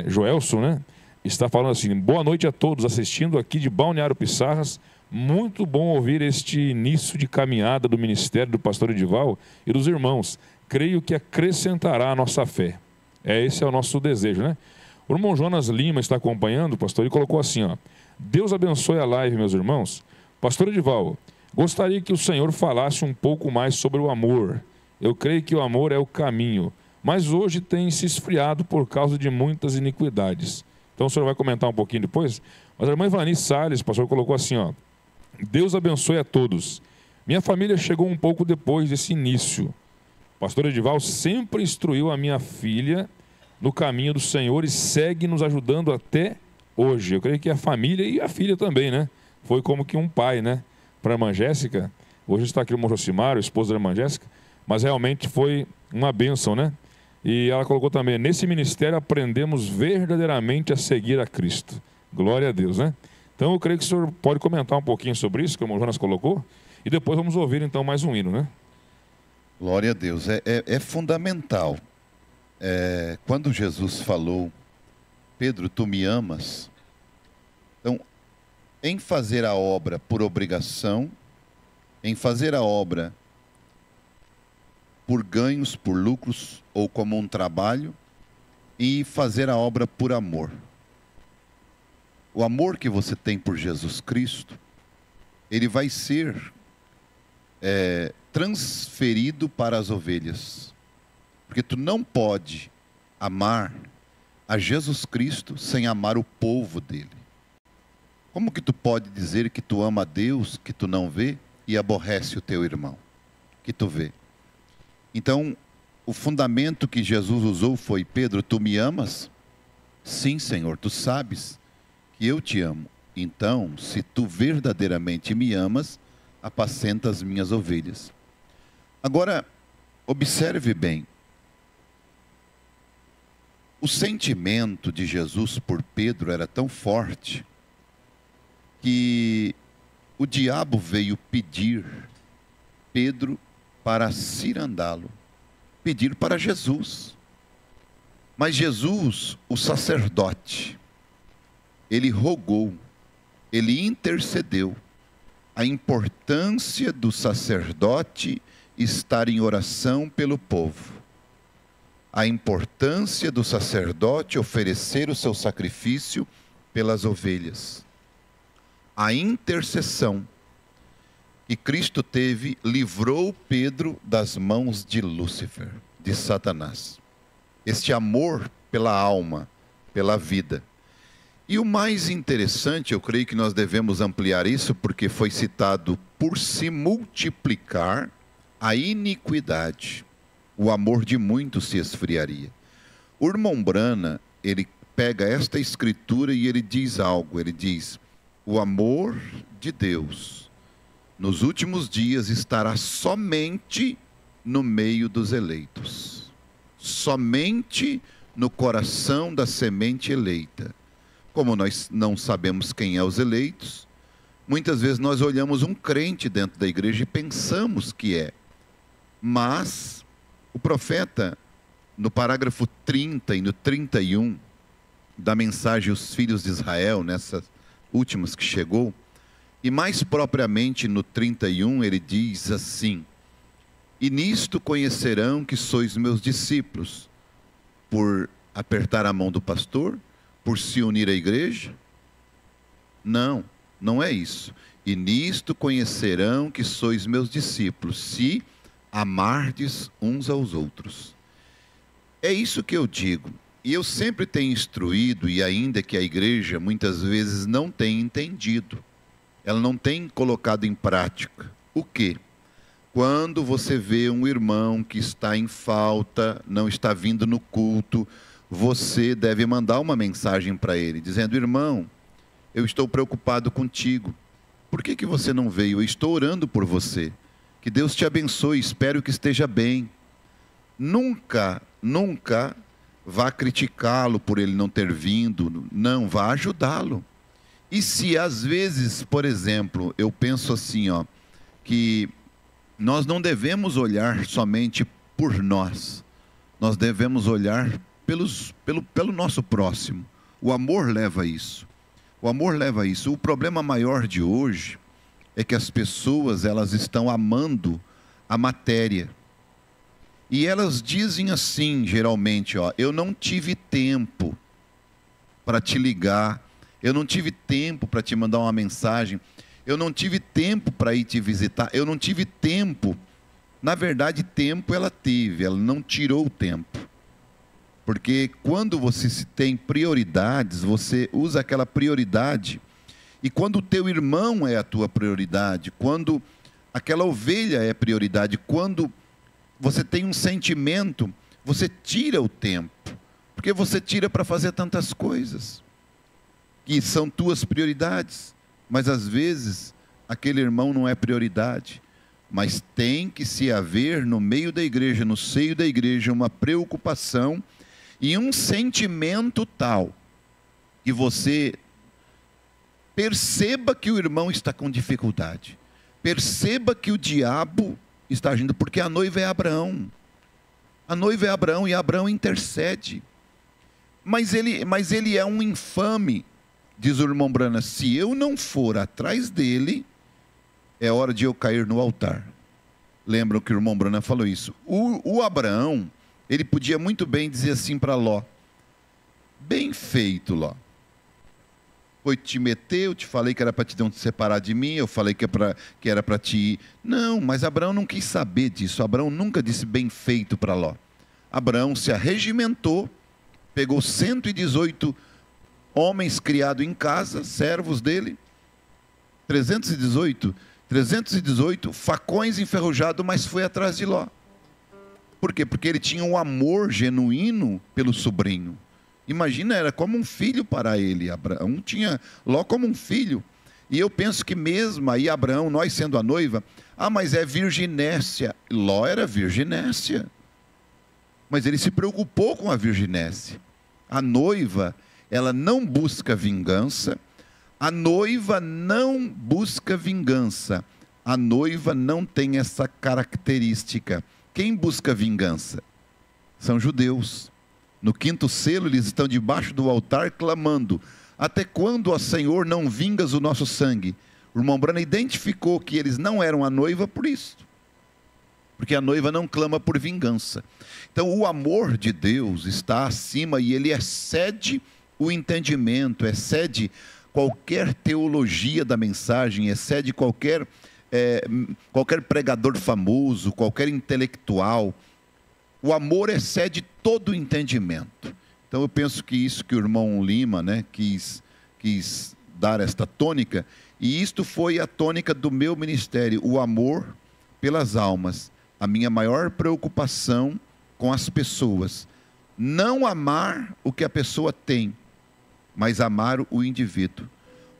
Joelson, né? Está falando assim, boa noite a todos, assistindo aqui de Balneário Pissarras. Muito bom ouvir este início de caminhada do ministério do pastor Edival e dos irmãos. Creio que acrescentará a nossa fé. Esse é o nosso desejo, né? O irmão Jonas Lima está acompanhando, pastor, e colocou assim, Deus abençoe a live, meus irmãos. Pastor Edival, gostaria que o senhor falasse um pouco mais sobre o amor. Eu creio que o amor é o caminho, mas hoje tem se esfriado por causa de muitas iniquidades. Então o senhor vai comentar um pouquinho depois. Mas a irmã Ivani Salles, pastor, colocou assim, Deus abençoe a todos. Minha família chegou um pouco depois desse início. O pastor Edival sempre instruiu a minha filha no caminho do Senhor e segue nos ajudando até hoje. Eu creio que a família e a filha também, né? Foi como que um pai, né? Para a irmã Jéssica. Hoje está aqui o irmão Josimar, o esposo da irmã Jéssica. Mas realmente foi uma bênção, né? E ela colocou também, nesse ministério aprendemos verdadeiramente a seguir a Cristo. Glória a Deus, né? Então eu creio que o senhor pode comentar um pouquinho sobre isso, que o irmão Jonas colocou, e depois vamos ouvir então mais um hino, né? Glória a Deus, é fundamental. Quando Jesus falou, Pedro, tu me amas, então, em fazer a obra por obrigação, em fazer a obra por ganhos, por lucros, ou como um trabalho, e fazer a obra por amor. O amor que você tem por Jesus Cristo, ele vai ser transferido para as ovelhas. Porque tu não pode amar a Jesus Cristo sem amar o povo dele. Como que tu pode dizer que tu ama a Deus, que tu não vê, e aborrece o teu irmão, que tu vê? Então, o fundamento que Jesus usou foi, Pedro, tu me amas? Sim, Senhor, tu sabes que eu te amo. Então, se tu verdadeiramente me amas, apacenta as minhas ovelhas. Agora, observe bem. O sentimento de Jesus por Pedro era tão forte que o diabo veio pedir Pedro para cirandá-lo, pedir para Jesus. Mas Jesus, o sacerdote, ele rogou, ele intercedeu. A importância do sacerdote estar em oração pelo povo. A importância do sacerdote oferecer o seu sacrifício pelas ovelhas. A intercessão que Cristo teve livrou Pedro das mãos de Lúcifer, de Satanás. Este amor pela alma, pela vida. E o mais interessante, eu creio que nós devemos ampliar isso, porque foi citado por se multiplicar a iniquidade, o amor de muitos se esfriaria. O irmão Brana, ele pega esta escritura e ele diz algo, ele diz: o amor de Deus nos últimos dias estará somente no meio dos eleitos, somente no coração da semente eleita. Como nós não sabemos quem é os eleitos, muitas vezes nós olhamos um crente dentro da igreja e pensamos que é. Mas o profeta, no parágrafo 30 e no 31 da mensagem aos filhos de Israel, nessas últimas que chegou, e mais propriamente no 31, ele diz assim: e nisto conhecerão que sois meus discípulos, por apertar a mão do pastor, por se unir à igreja? Não, não é isso. E nisto conhecerão que sois meus discípulos, se amardes uns aos outros. É isso que eu digo. E eu sempre tenho instruído, e ainda que a igreja muitas vezes não tenha entendido, ela não tem colocado em prática. O quê? Quando você vê um irmão que está em falta, não está vindo no culto, você deve mandar uma mensagem para ele, dizendo: irmão, eu estou preocupado contigo. Por que você não veio? Eu estou orando por você. Que Deus te abençoe, espero que esteja bem. Nunca vá criticá-lo por ele não ter vindo, não, vá ajudá-lo. E se às vezes, por exemplo, eu penso assim, que nós não devemos olhar somente por nós, nós devemos olhar pelo nosso próximo. O amor leva a isso. O amor leva a isso. O problema maior de hoje é que as pessoas, elas estão amando a matéria. E elas dizem assim, geralmente, eu não tive tempo para te ligar, eu não tive tempo para te mandar uma mensagem, eu não tive tempo para ir te visitar, eu não tive tempo. Na verdade, tempo ela teve, ela não tirou o tempo. Porque quando você tem prioridades, você usa aquela prioridade. E quando o teu irmão é a tua prioridade, quando aquela ovelha é prioridade, quando você tem um sentimento, você tira o tempo. Porque você tira para fazer tantas coisas que são tuas prioridades. Mas às vezes aquele irmão não é prioridade. Mas tem que se haver no meio da igreja, no seio da igreja, uma preocupação e um sentimento tal que você perceba que o irmão está com dificuldade, perceba que o diabo está agindo, porque a noiva é Abraão, e Abraão intercede, mas ele é um infame, diz o irmão Brana. Se eu não for atrás dele, é hora de eu cair no altar. Lembram que o irmão Brana falou isso? O Abraão, ele podia muito bem dizer assim para Ló: bem feito, Ló, foi te meter, eu te falei que era para te separar de mim, eu falei que era para te ir. Não, mas Abraão não quis saber disso. Abraão nunca disse bem feito para Ló. Abraão se arregimentou, pegou 118 homens criados em casa, servos dele, 318 facões enferrujados, mas foi atrás de Ló. Por quê? Porque ele tinha um amor genuíno pelo sobrinho. Imagina, era como um filho para ele. Abraão tinha Ló como um filho. E eu penso que mesmo aí Abraão, nós sendo a noiva, mas é virginécia. Ló era virginécia. Mas ele se preocupou com a virginécia. A noiva, ela não busca vingança. A noiva não busca vingança. A noiva não tem essa característica. Quem busca vingança? São judeus. No 5º selo, eles estão debaixo do altar clamando: até quando, ó Senhor, não vingas o nosso sangue? O irmão Brana identificou que eles não eram a noiva por isso. Porque a noiva não clama por vingança. Então o amor de Deus está acima e ele excede o entendimento, excede qualquer teologia da mensagem, excede qualquer pregador famoso, qualquer intelectual. O amor excede todo o entendimento. Então eu penso que isso que o irmão Lima, quis dar esta tônica, e isto foi a tônica do meu ministério, o amor pelas almas. A minha maior preocupação com as pessoas. Não amar o que a pessoa tem, mas amar o indivíduo.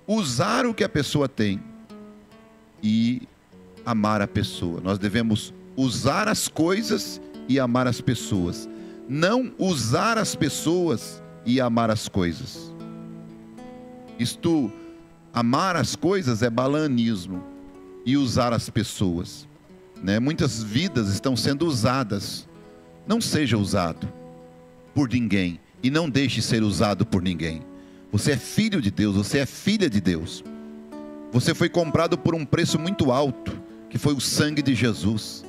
Usar o que a pessoa tem e amar a pessoa. Nós devemos usar as coisas e amar as pessoas. Não usar as pessoas e amar as coisas. Isto, amar as coisas é balanismo, e usar as pessoas, né? Muitas vidas estão sendo usadas. Não seja usado por ninguém e não deixe ser usado por ninguém. Você é filho de Deus, você é filha de Deus. Você foi comprado por um preço muito alto, que foi o sangue de Jesus.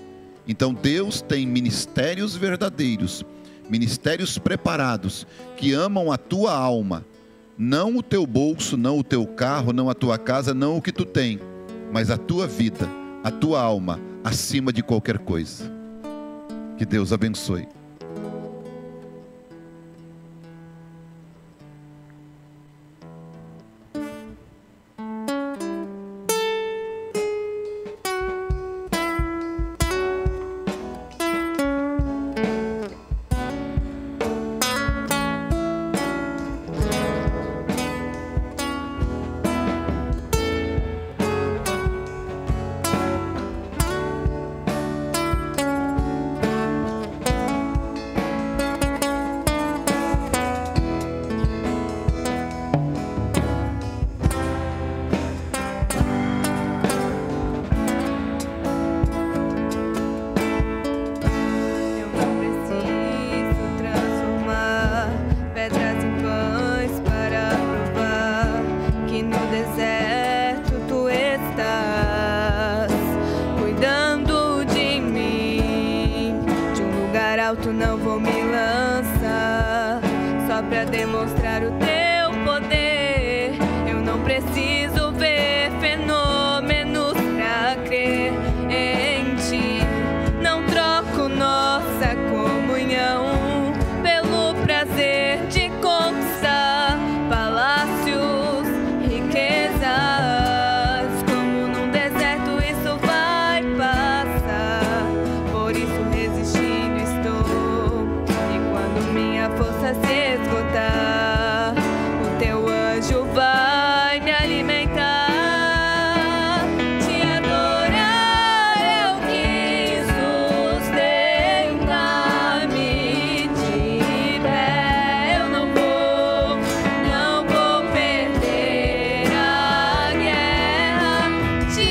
Então Deus tem ministérios verdadeiros, ministérios preparados, que amam a tua alma. Não o teu bolso, não o teu carro, não a tua casa, não o que tu tem, mas a tua vida, a tua alma, acima de qualquer coisa. Que Deus abençoe. alto não vou me lançar, só pra demonstrar o teu poder. Eu não preciso ver fenômenos pra crer em ti. Não troco nossa comunhão pelo prazer de conquistar palácios, riquezas. Como num deserto isso vai passar, por isso resistindo estou. E quando minha força se esgotar, o teu anjo vai me alimentar. Te adorar eu quis sustentar-me de pé. Eu não vou perder a guerra. Te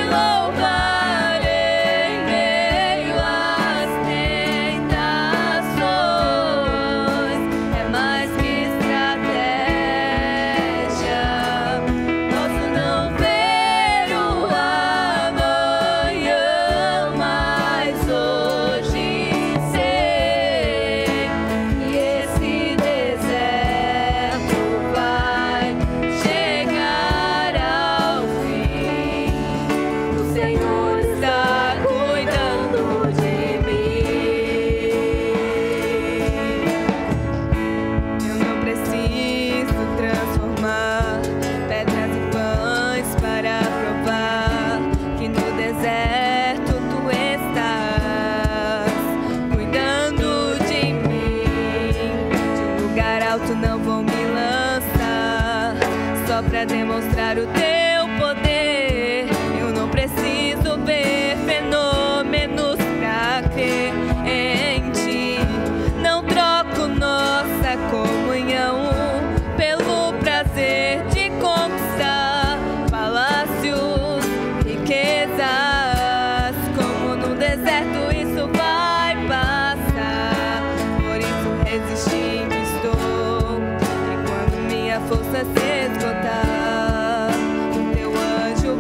louvar em meio às tentações. É mais que estratégia. Posso não ver o amanhã, mas hoje sei que esse deserto vai chegar ao fim. O Senhor está cuidando de mim. Eu não preciso transformar pedras em pães para provar que no deserto tu estás cuidando de mim. De um lugar alto não vou me lançar, só pra demonstrar o teu poder. Eu não preciso ver fenômenos pra crer em ti. Não troco nossa comunhão pelo prazer de conquistar palácios, riquezas. Como num deserto isso vai passar, por isso resistindo estou. E quando minha força se esgotar, o teu anjo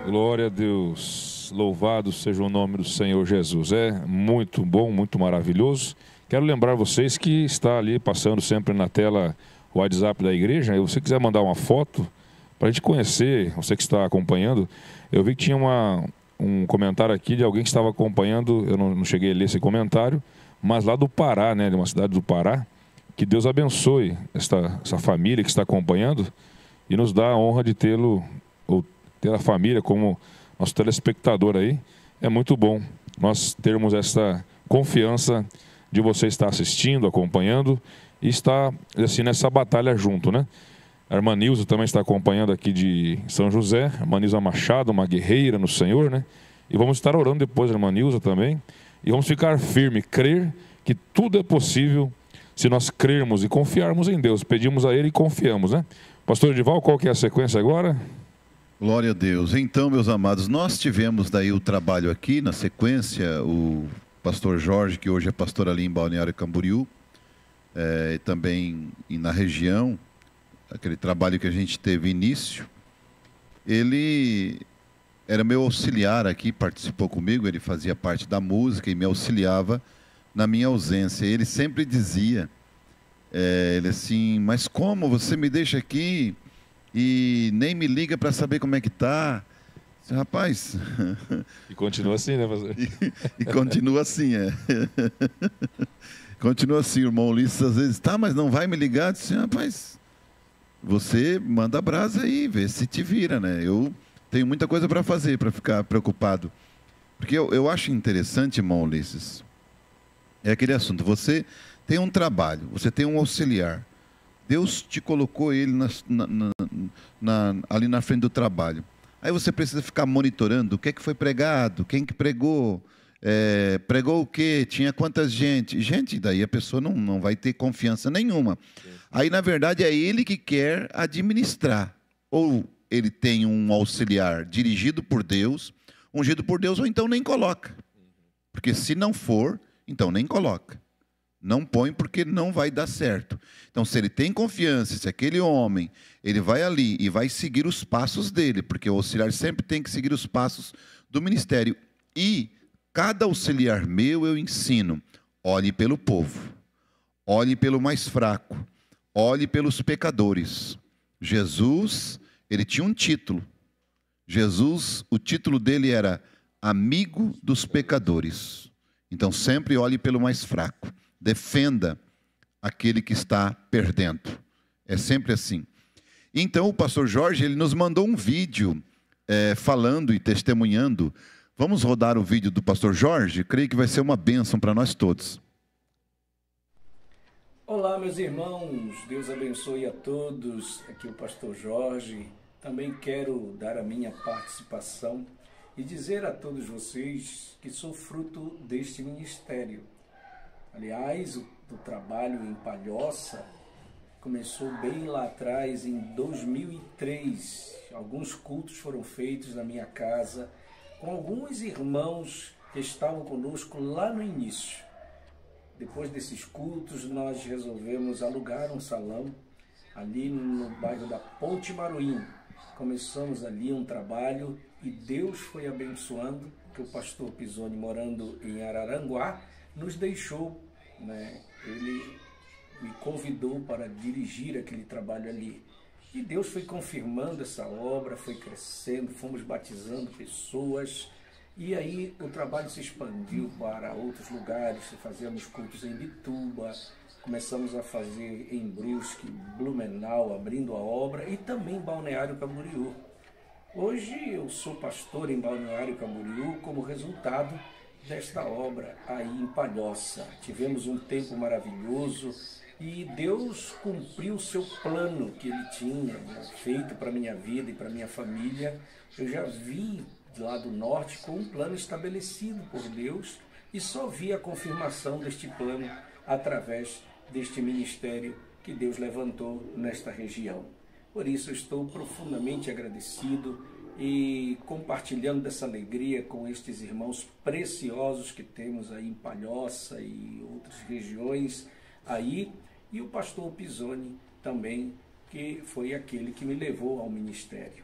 Glória a Deus. Louvado seja o nome do Senhor Jesus. É muito bom, muito maravilhoso. Quero lembrar vocês que está ali passando sempre na tela o WhatsApp da igreja. Se você quiser mandar uma foto para a gente conhecer, você que está acompanhando, eu vi que tinha um comentário aqui de alguém que estava acompanhando, eu não cheguei a ler esse comentário, mas lá do Pará, né, de uma cidade do Pará. Que Deus abençoe essa família que está acompanhando e nos dá a honra de tê-lo, ou ter a família como nosso telespectador aí. É muito bom nós termos essa confiança de você estar assistindo, acompanhando e estar assim nessa batalha junto, né? A irmã Nilza também está acompanhando aqui de São José, a irmã Nilza Machado, uma guerreira no Senhor, né? E vamos estar orando depois, a irmã Nilza também. E vamos ficar firme, crer que tudo é possível se nós crermos e confiarmos em Deus. Pedimos a Ele e confiamos, né? Pastor Edival, qual que é a sequência agora? Glória a Deus. Então, meus amados, nós tivemos daí o trabalho aqui, na sequência, o pastor Jorge, que hoje é pastor ali em Balneário Camboriú, e também na região, aquele trabalho que a gente teve início, ele era meu auxiliar aqui, participou comigo, ele fazia parte da música e me auxiliava na minha ausência. Ele sempre dizia, ele assim, mas como você me deixa aqui e nem me liga para saber como é que tá? Rapaz... E continua assim, né, pastor? E continua assim, Continua assim, irmão Ulisses, às vezes, tá, mas não vai me ligar? Disse, rapaz, você manda brasa aí, vê se te vira, né? Eu tenho muita coisa para fazer, para ficar preocupado. Porque eu acho interessante, irmão Ulisses, é aquele assunto, você tem um trabalho, você tem um auxiliar, Deus te colocou ele ali na frente do trabalho. Aí você precisa ficar monitorando o que é que foi pregado, quem que pregou, pregou o quê, tinha quantas gente. Gente, daí a pessoa não vai ter confiança nenhuma. Aí, na verdade, é ele que quer administrar. Ou ele tem um auxiliar dirigido por Deus, ungido por Deus, ou então nem coloca. Porque se não for, então nem coloca. Não põe porque não vai dar certo. Então, se ele tem confiança, se aquele homem, ele vai ali e vai seguir os passos dele, porque o auxiliar sempre tem que seguir os passos do ministério. E cada auxiliar meu eu ensino, olhe pelo povo, olhe pelo mais fraco, olhe pelos pecadores. Jesus, ele tinha um título. Jesus, o título dele era amigo dos pecadores. Então, sempre olhe pelo mais fraco. Defenda aquele que está perdendo. É sempre assim. Então, o pastor Jorge, ele nos mandou um vídeo falando e testemunhando. Vamos rodar o vídeo do pastor Jorge? Creio que vai ser uma bênção para nós todos. Olá, meus irmãos. Deus abençoe a todos. Aqui é o pastor Jorge. Também quero dar a minha participação e dizer a todos vocês que sou fruto deste ministério. Aliás, o trabalho em Palhoça começou bem lá atrás, em 2003. Alguns cultos foram feitos na minha casa, com alguns irmãos que estavam conosco lá no início. Depois desses cultos, nós resolvemos alugar um salão ali no bairro da Ponte Maruim. Começamos ali um trabalho e Deus foi abençoando, que o pastor Pisoni, morando em Araranguá, nos deixou, né? Ele me convidou para dirigir aquele trabalho ali. E Deus foi confirmando essa obra, foi crescendo, fomos batizando pessoas. E aí o trabalho se expandiu para outros lugares, fazíamos cultos em Bituba, começamos a fazer em Brusque, Blumenau, abrindo a obra, e também em Balneário Camboriú. Hoje eu sou pastor em Balneário Camboriú como resultado desta obra aí em Palhoça. Tivemos um tempo maravilhoso e Deus cumpriu o seu plano que Ele tinha, né, feito para a minha vida e para a minha família. Eu já vim lá do norte com um plano estabelecido por Deus e só vi a confirmação deste plano através deste ministério que Deus levantou nesta região. Por isso eu estou profundamente agradecido e compartilhando dessa alegria com estes irmãos preciosos que temos aí em Palhoça e outras regiões aí, e o pastor Pisoni também, que foi aquele que me levou ao ministério.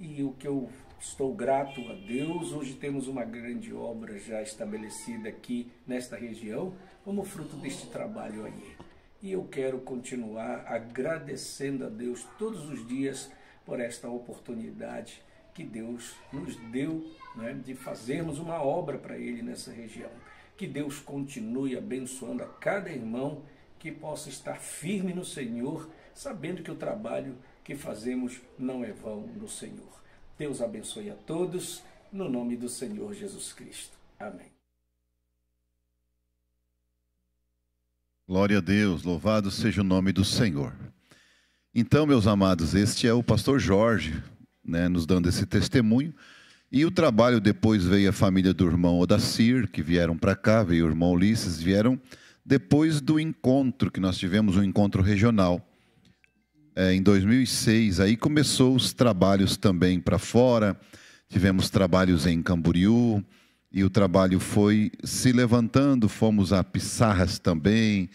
e o que eu estou grato a Deus, hoje temos uma grande obra já estabelecida aqui nesta região, como fruto deste trabalho aí. E eu quero continuar agradecendo a Deus todos os dias por esta oportunidade que Deus nos deu, né, de fazermos uma obra para Ele nessa região. Que Deus continue abençoando a cada irmão que possa estar firme no Senhor, sabendo que o trabalho que fazemos não é vão no Senhor. Deus abençoe a todos, no nome do Senhor Jesus Cristo. Amém. Glória a Deus, louvado seja o nome do Senhor. Então, meus amados, este é o pastor Jorge, né, nos dando esse testemunho. E o trabalho depois veio a família do irmão Odacir, que vieram para cá, veio o irmão Ulisses, vieram depois do encontro, que nós tivemos um encontro regional. Em 2006, aí começou os trabalhos também para fora, tivemos trabalhos em Camboriú, e o trabalho foi se levantando, fomos a Pissarras também,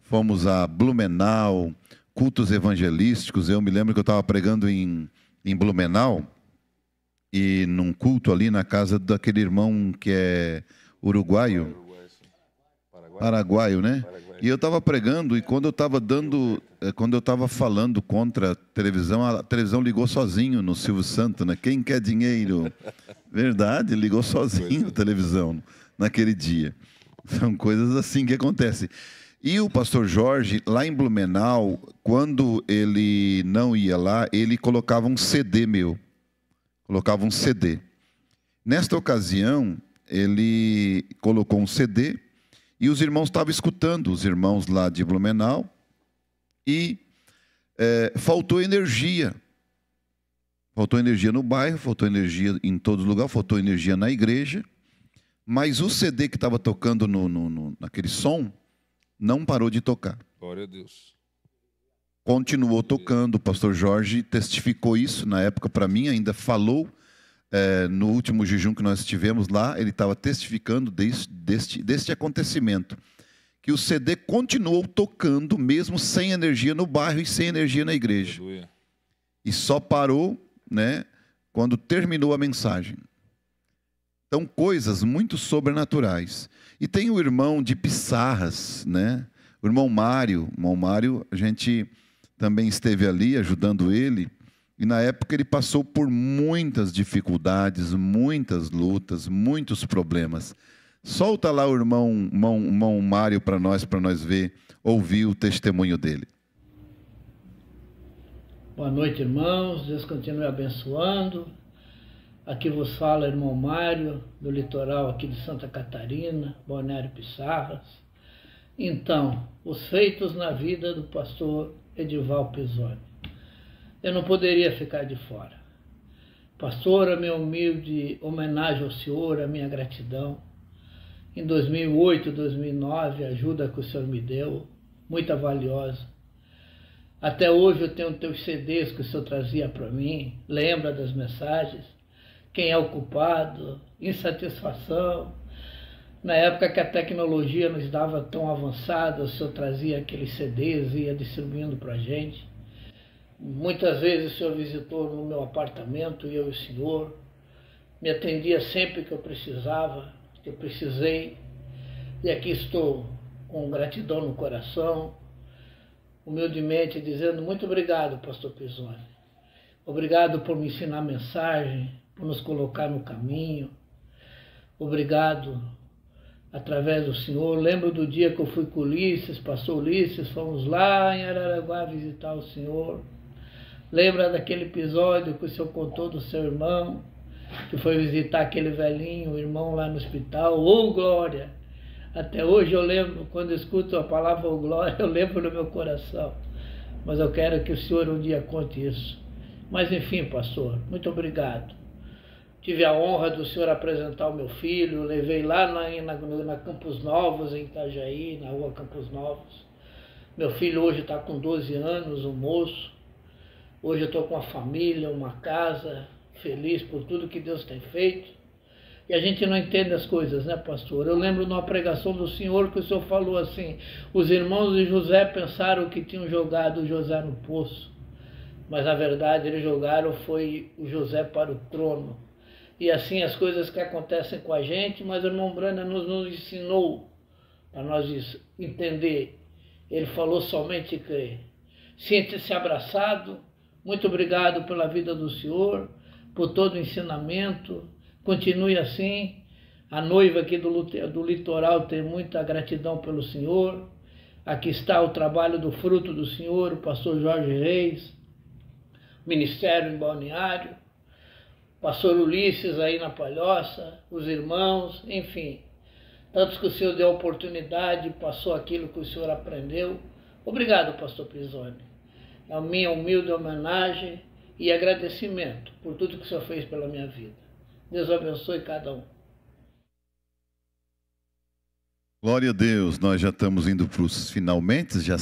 fomos a Blumenau, cultos evangelísticos. Eu me lembro que eu estava pregando em Blumenau, e num culto ali na casa daquele irmão que é uruguaio, paraguaio, né? E eu estava pregando, e quando eu estava falando contra a televisão ligou sozinho no Silvio Santos, né? Quem quer dinheiro? Verdade, ligou sozinho a televisão naquele dia. São coisas assim que acontecem. E o pastor Jorge, lá em Blumenau, quando ele não ia lá, ele colocava um CD meu. Colocava um CD. Nesta ocasião, ele colocou um CD e os irmãos estavam escutando, os irmãos lá de Blumenau, e faltou energia. Faltou energia no bairro, faltou energia em todo lugar, faltou energia na igreja, mas o CD que estava tocando naquele som não parou de tocar. Glória a Deus. Continuou tocando, o pastor Jorge testificou isso na época para mim, ainda falou no último jejum que nós tivemos lá, ele estava testificando deste acontecimento, que o CD continuou tocando mesmo sem energia no bairro e sem energia na igreja. Aleluia. E só parou, né, quando terminou a mensagem. Então, coisas muito sobrenaturais. E tem o irmão de Pissarras, né? O irmão Mário, a gente também esteve ali ajudando ele, e na época ele passou por muitas dificuldades, muitas lutas, muitos problemas. Solta lá o irmão Mário para nós ver, ouvir o testemunho dele. Boa noite, irmãos. Deus continue abençoando. Aqui vos fala irmão Mário, do litoral aqui de Santa Catarina, Balneário Pissarras. Então, os feitos na vida do pastor Edival Pisoni. Eu não poderia ficar de fora. Pastor, a minha humilde homenagem ao senhor, a minha gratidão. Em 2008, 2009, a ajuda que o senhor me deu, muito valiosa. Até hoje eu tenho teus CDs que o senhor trazia para mim, lembra das mensagens, quem é o culpado, insatisfação. Na época que a tecnologia nos dava tão avançada, o senhor trazia aqueles CDs e ia distribuindo para a gente. Muitas vezes o senhor visitou no meu apartamento, eu e o senhor, me atendia sempre que eu precisava, que eu precisei, e aqui estou com gratidão no coração, humildemente dizendo muito obrigado, pastor Pisoni. Obrigado por me ensinar a mensagem, por nos colocar no caminho. Obrigado através do senhor. Lembro do dia que eu fui com o Ulisses, pastor Ulisses, fomos lá em Araranguá visitar o senhor. Lembra daquele episódio que o senhor contou do seu irmão, que foi visitar aquele velhinho, o irmão lá no hospital? Ô, glória! Até hoje eu lembro, quando eu escuto a palavra ô, glória, eu lembro no meu coração. Mas eu quero que o senhor um dia conte isso. Mas enfim, pastor, muito obrigado. Tive a honra do senhor apresentar o meu filho, levei lá na Campos Novos, em Itajaí, na rua Campos Novos. Meu filho hoje está com 12 anos, um moço. Hoje eu estou com uma família, uma casa, feliz por tudo que Deus tem feito. E a gente não entende as coisas, né, pastor? Eu lembro numa pregação do senhor que o senhor falou assim, os irmãos de José pensaram que tinham jogado José no poço. mas na verdade eles jogaram foi o José para o trono. E assim as coisas que acontecem com a gente, mas o irmão Brana nos ensinou para nós entender. Ele falou somente crer. Sinta-se abraçado. Muito obrigado pela vida do senhor, por todo o ensinamento. Continue assim. A noiva aqui do litoral tem muita gratidão pelo senhor. Aqui está o trabalho do fruto do senhor, o pastor Jorge Reis, Ministério em Balneário, pastor Ulisses aí na Palhoça, os irmãos, enfim. Tantos que o senhor deu oportunidade, passou aquilo que o senhor aprendeu. Obrigado, pastor Pisoni. É a minha humilde homenagem e agradecimento por tudo que o senhor fez pela minha vida. Deus abençoe cada um. Glória a Deus, nós já estamos indo para os finalmente, já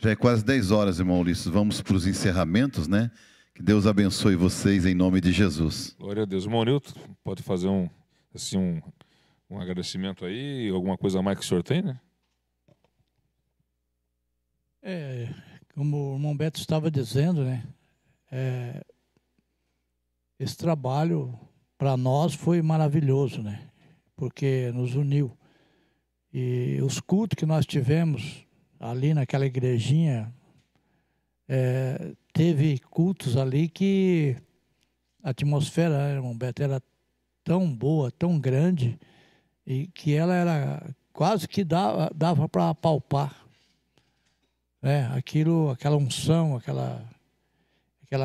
é quase 10 horas, irmão Ulisses. Vamos para os encerramentos, né? Que Deus abençoe vocês em nome de Jesus. Glória a Deus. Irmão Nilton, pode fazer um agradecimento aí, alguma coisa a mais que o senhor tem, né? Como o irmão Beto estava dizendo, né? Esse trabalho para nós foi maravilhoso, né? Porque nos uniu. E os cultos que nós tivemos ali naquela igrejinha, teve cultos ali que a atmosfera, irmão Beto, era tão boa, tão grande, e que ela era quase que dava para palpar. Aquela unção, aquela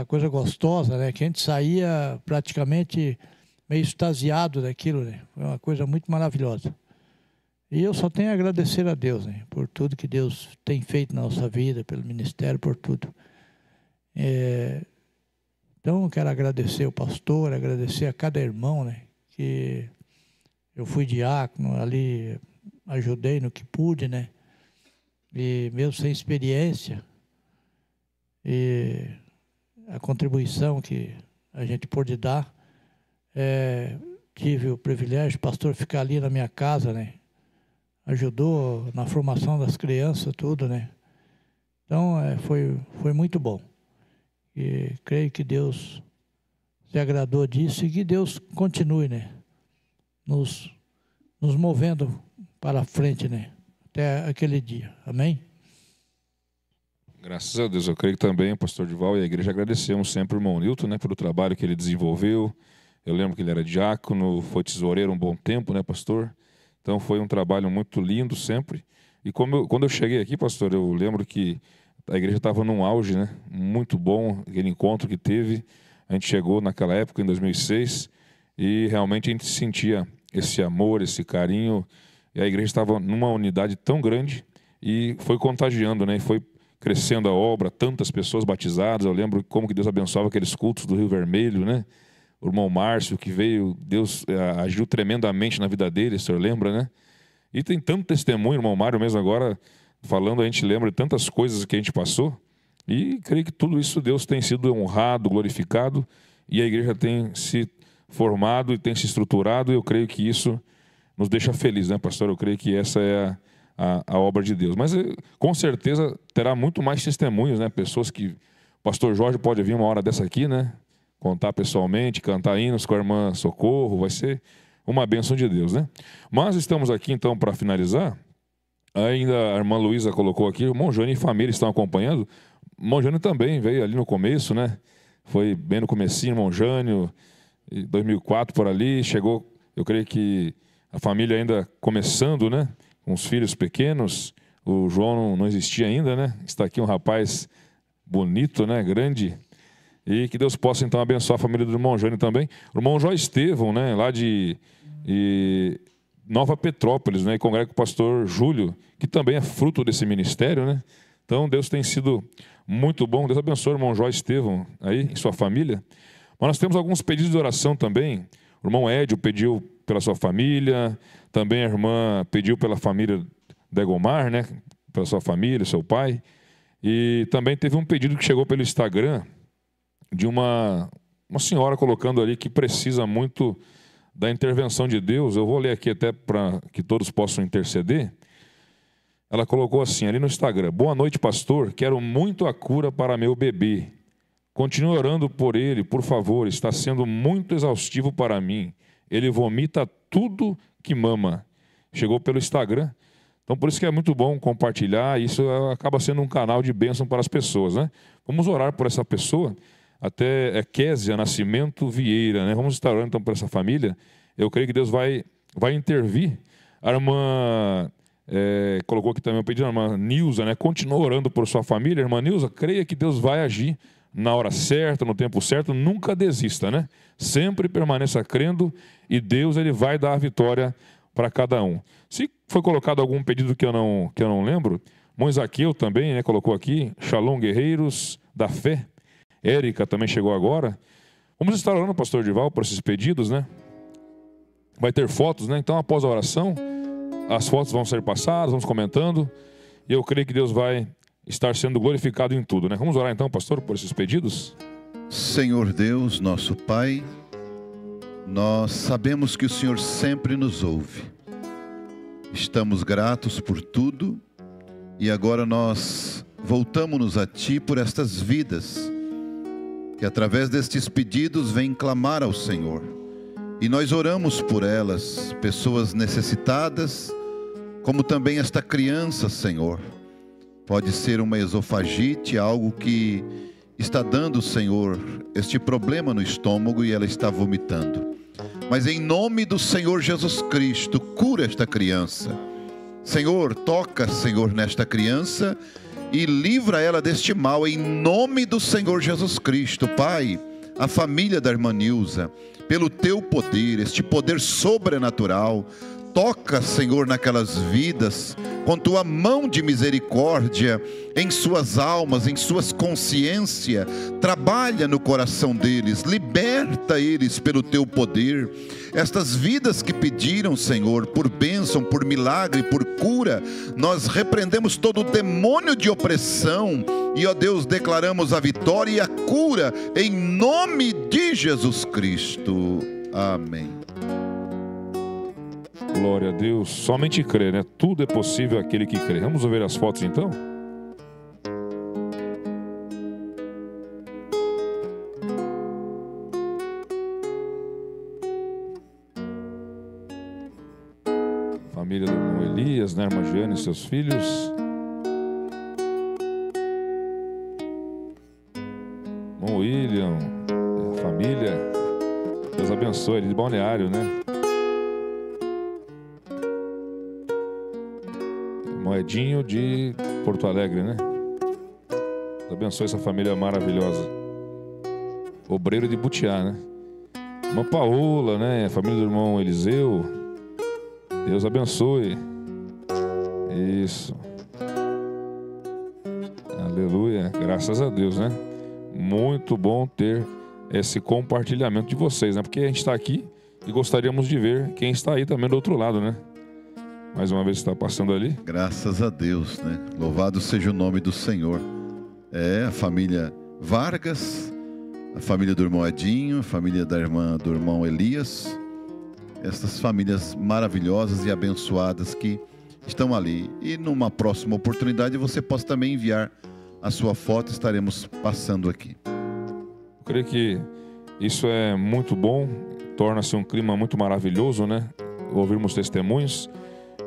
coisa gostosa, né? Que a gente saía praticamente meio extasiado daquilo, né? Foi uma coisa muito maravilhosa. E eu só tenho a agradecer a Deus, né? Por tudo que Deus tem feito na nossa vida, pelo ministério, por tudo. Então, eu quero agradecer o pastor, agradecer a cada irmão, né? Que eu fui diácono ali, ajudei no que pude, né? E mesmo sem experiência, e a contribuição que a gente pôde dar, tive o privilégio, o pastor ficar ali na minha casa, né? Ajudou na formação das crianças, tudo, né? Então, foi muito bom. E creio que Deus se agradou disso e que Deus continue, né? Nos movendo para frente, né? Até aquele dia. Amém? Graças a Deus. Eu creio que também o pastor Dival e a igreja agradecemos sempre o irmão Nilton, né? Pelo trabalho que ele desenvolveu. Eu lembro que ele era diácono, foi tesoureiro um bom tempo, né, pastor? Então foi um trabalho muito lindo sempre. E quando eu cheguei aqui, pastor, eu lembro que a igreja estava num auge, né? Muito bom, aquele encontro que teve. A gente chegou naquela época, em 2006, e realmente a gente sentia esse amor, esse carinho. E a igreja estava numa unidade tão grande e foi contagiando, né? E foi crescendo a obra, tantas pessoas batizadas. Eu lembro como que Deus abençoava aqueles cultos do Rio Vermelho, né? O irmão Márcio, que veio, Deus agiu tremendamente na vida dele, o senhor lembra, né? E tem tanto testemunho, irmão Mário mesmo agora falando, a gente lembra de tantas coisas que a gente passou. E creio que tudo isso Deus tem sido honrado, glorificado, e a igreja tem se formado e tem se estruturado, e eu creio que isso nos deixa felizes, né, pastor? Eu creio que essa é a obra de Deus. Mas com certeza terá muito mais testemunhos, né? Pessoas que... O pastor Jorge pode vir uma hora dessa aqui, né? Contar pessoalmente, cantar hinos com a irmã Socorro, vai ser uma bênção de Deus, né? Mas estamos aqui, então, para finalizar. Ainda a irmã Luísa colocou aqui, o irmão Jânio e família estão acompanhando. O irmão Jânio também veio ali no começo, né? Foi bem no comecinho, irmão Jânio, em 2004 por ali, chegou, eu creio que a família ainda começando, né? Com os filhos pequenos, o João não existia ainda, né? Está aqui um rapaz bonito, né? Grande. E que Deus possa, então, abençoar a família do irmão Jânio também. O irmão Jó Estevão, né? Lá de Nova Petrópolis, né? E congrega com o pastor Júlio, que também é fruto desse ministério, né? Então, Deus tem sido muito bom. Deus abençoe o irmão Jó Estevão aí, em sua família. Mas nós temos alguns pedidos de oração também. O irmão Édio pediu pela sua família. Também a irmã pediu pela família Degomar, né? Pela sua família, seu pai. E também teve um pedido que chegou pelo Instagram de uma senhora colocando ali que precisa muito da intervenção de Deus. Eu vou ler aqui até para que todos possam interceder. Ela colocou assim, ali no Instagram: boa noite, pastor, quero muito a cura para meu bebê. Continue orando por ele, por favor, está sendo muito exaustivo para mim. Ele vomita tudo que mama. Chegou pelo Instagram. Então, por isso que é muito bom compartilhar. Isso acaba sendo um canal de bênção para as pessoas, né? Vamos orar por essa pessoa. Até é Késia Nascimento Vieira, né? Vamos estar orando então por essa família. Eu creio que Deus vai intervir. A irmã colocou aqui também o pedido, a irmã Nilza, né? Continua orando por sua família. Irmã Nilza, creia que Deus vai agir na hora certa, no tempo certo. Nunca desista, né? Sempre permaneça crendo e Deus ele vai dar a vitória para cada um. Se foi colocado algum pedido que eu não lembro, Moisaqueu também, né, colocou aqui, Shalom Guerreiros da Fé. Érica também chegou agora. Vamos estar orando, pastor Dival, por esses pedidos, né? Vai ter fotos, né? Então, após a oração, as fotos vão ser passadas, vamos comentando. E eu creio que Deus vai estar sendo glorificado em tudo, né? Vamos orar então, pastor, por esses pedidos? Senhor Deus, nosso Pai, nós sabemos que o Senhor sempre nos ouve. Estamos gratos por tudo e agora nós voltamos-nos a Ti por estas vidas que através destes pedidos vêm clamar ao Senhor. E nós oramos por elas, pessoas necessitadas, como também esta criança, Senhor. Pode ser uma esofagite, algo que está dando, Senhor, este problema no estômago e ela está vomitando. Mas em nome do Senhor Jesus Cristo, cura esta criança. Senhor, toca, Senhor, nesta criança e livra ela deste mal, em nome do Senhor Jesus Cristo. Pai, a família da irmã Nilza, pelo Teu poder, este poder sobrenatural, toca, Senhor, naquelas vidas, com Tua mão de misericórdia, em suas almas, em suas consciências, trabalha no coração deles, liberta eles pelo Teu poder. Estas vidas que pediram, Senhor, por bênção, por milagre, por cura, nós repreendemos todo o demônio de opressão e, ó Deus, declaramos a vitória e a cura em nome de Jesus Cristo. Amém. Glória a Deus. Somente crer, né? Tudo é possível àquele que crê. Vamos ver as fotos então? Família do irmão Elias, né? Irmã Jane e seus filhos. Irmão William, família. Deus abençoe ele de Balneário, né? Moedinho de Porto Alegre, né? Deus abençoe essa família maravilhosa. Obreiro de Butiá, né? Irmã Paola, né? Família do irmão Eliseu. Deus abençoe. Isso. Aleluia. Graças a Deus, né? Muito bom ter esse compartilhamento de vocês, né? Porque a gente está aqui e gostaríamos de ver quem está aí também do outro lado, né? Mais uma vez está passando ali. Graças a Deus, né? Louvado seja o nome do Senhor. A família Vargas, a família do irmão Edinho, a família da irmã do irmão Elias. Essas famílias maravilhosas e abençoadas que estão ali. E numa próxima oportunidade você possa também enviar a sua foto, estaremos passando aqui. Eu creio que isso é muito bom, torna-se um clima muito maravilhoso, né? Ouvirmos testemunhos.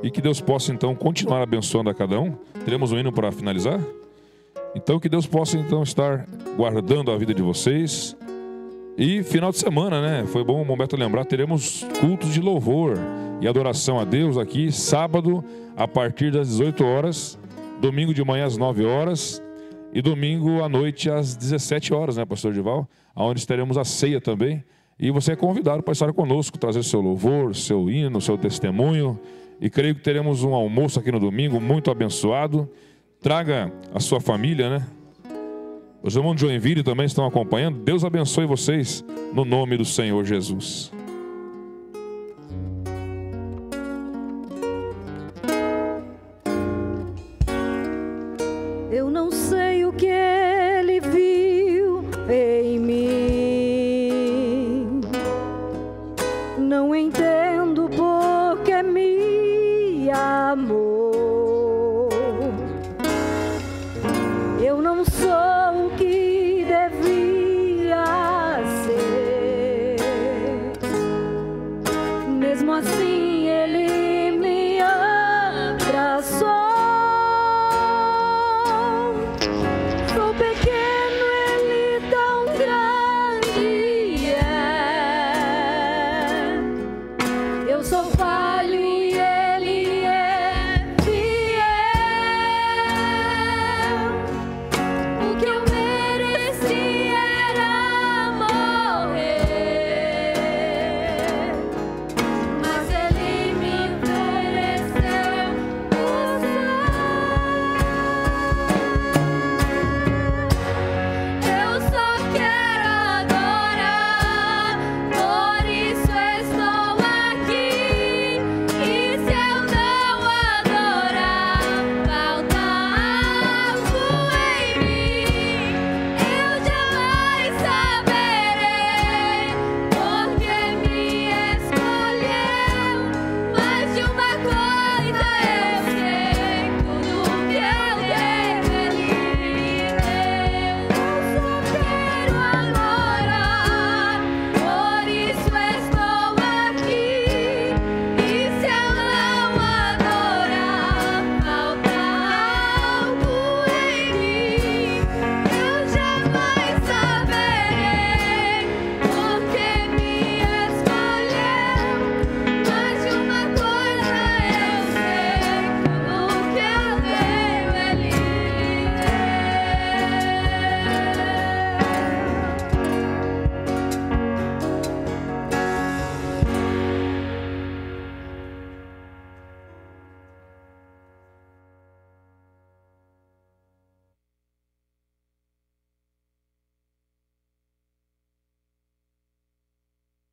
E que Deus possa, então, continuar abençoando a cada um. Teremos um hino para finalizar? Então, que Deus possa, então, estar guardando a vida de vocês. E final de semana, né? Foi bom o momento lembrar, teremos cultos de louvor e adoração a Deus aqui, sábado, a partir das 18 horas, domingo de manhã às 9 horas e domingo à noite às 17 horas, né, pastor Dival? Onde teremos a ceia também. E você é convidado para estar conosco, trazer seu louvor, seu hino, seu testemunho. E creio que teremos um almoço aqui no domingo muito abençoado. Traga a sua família, né? Os irmãos de Joinville também estão acompanhando. Deus abençoe vocês no nome do Senhor Jesus.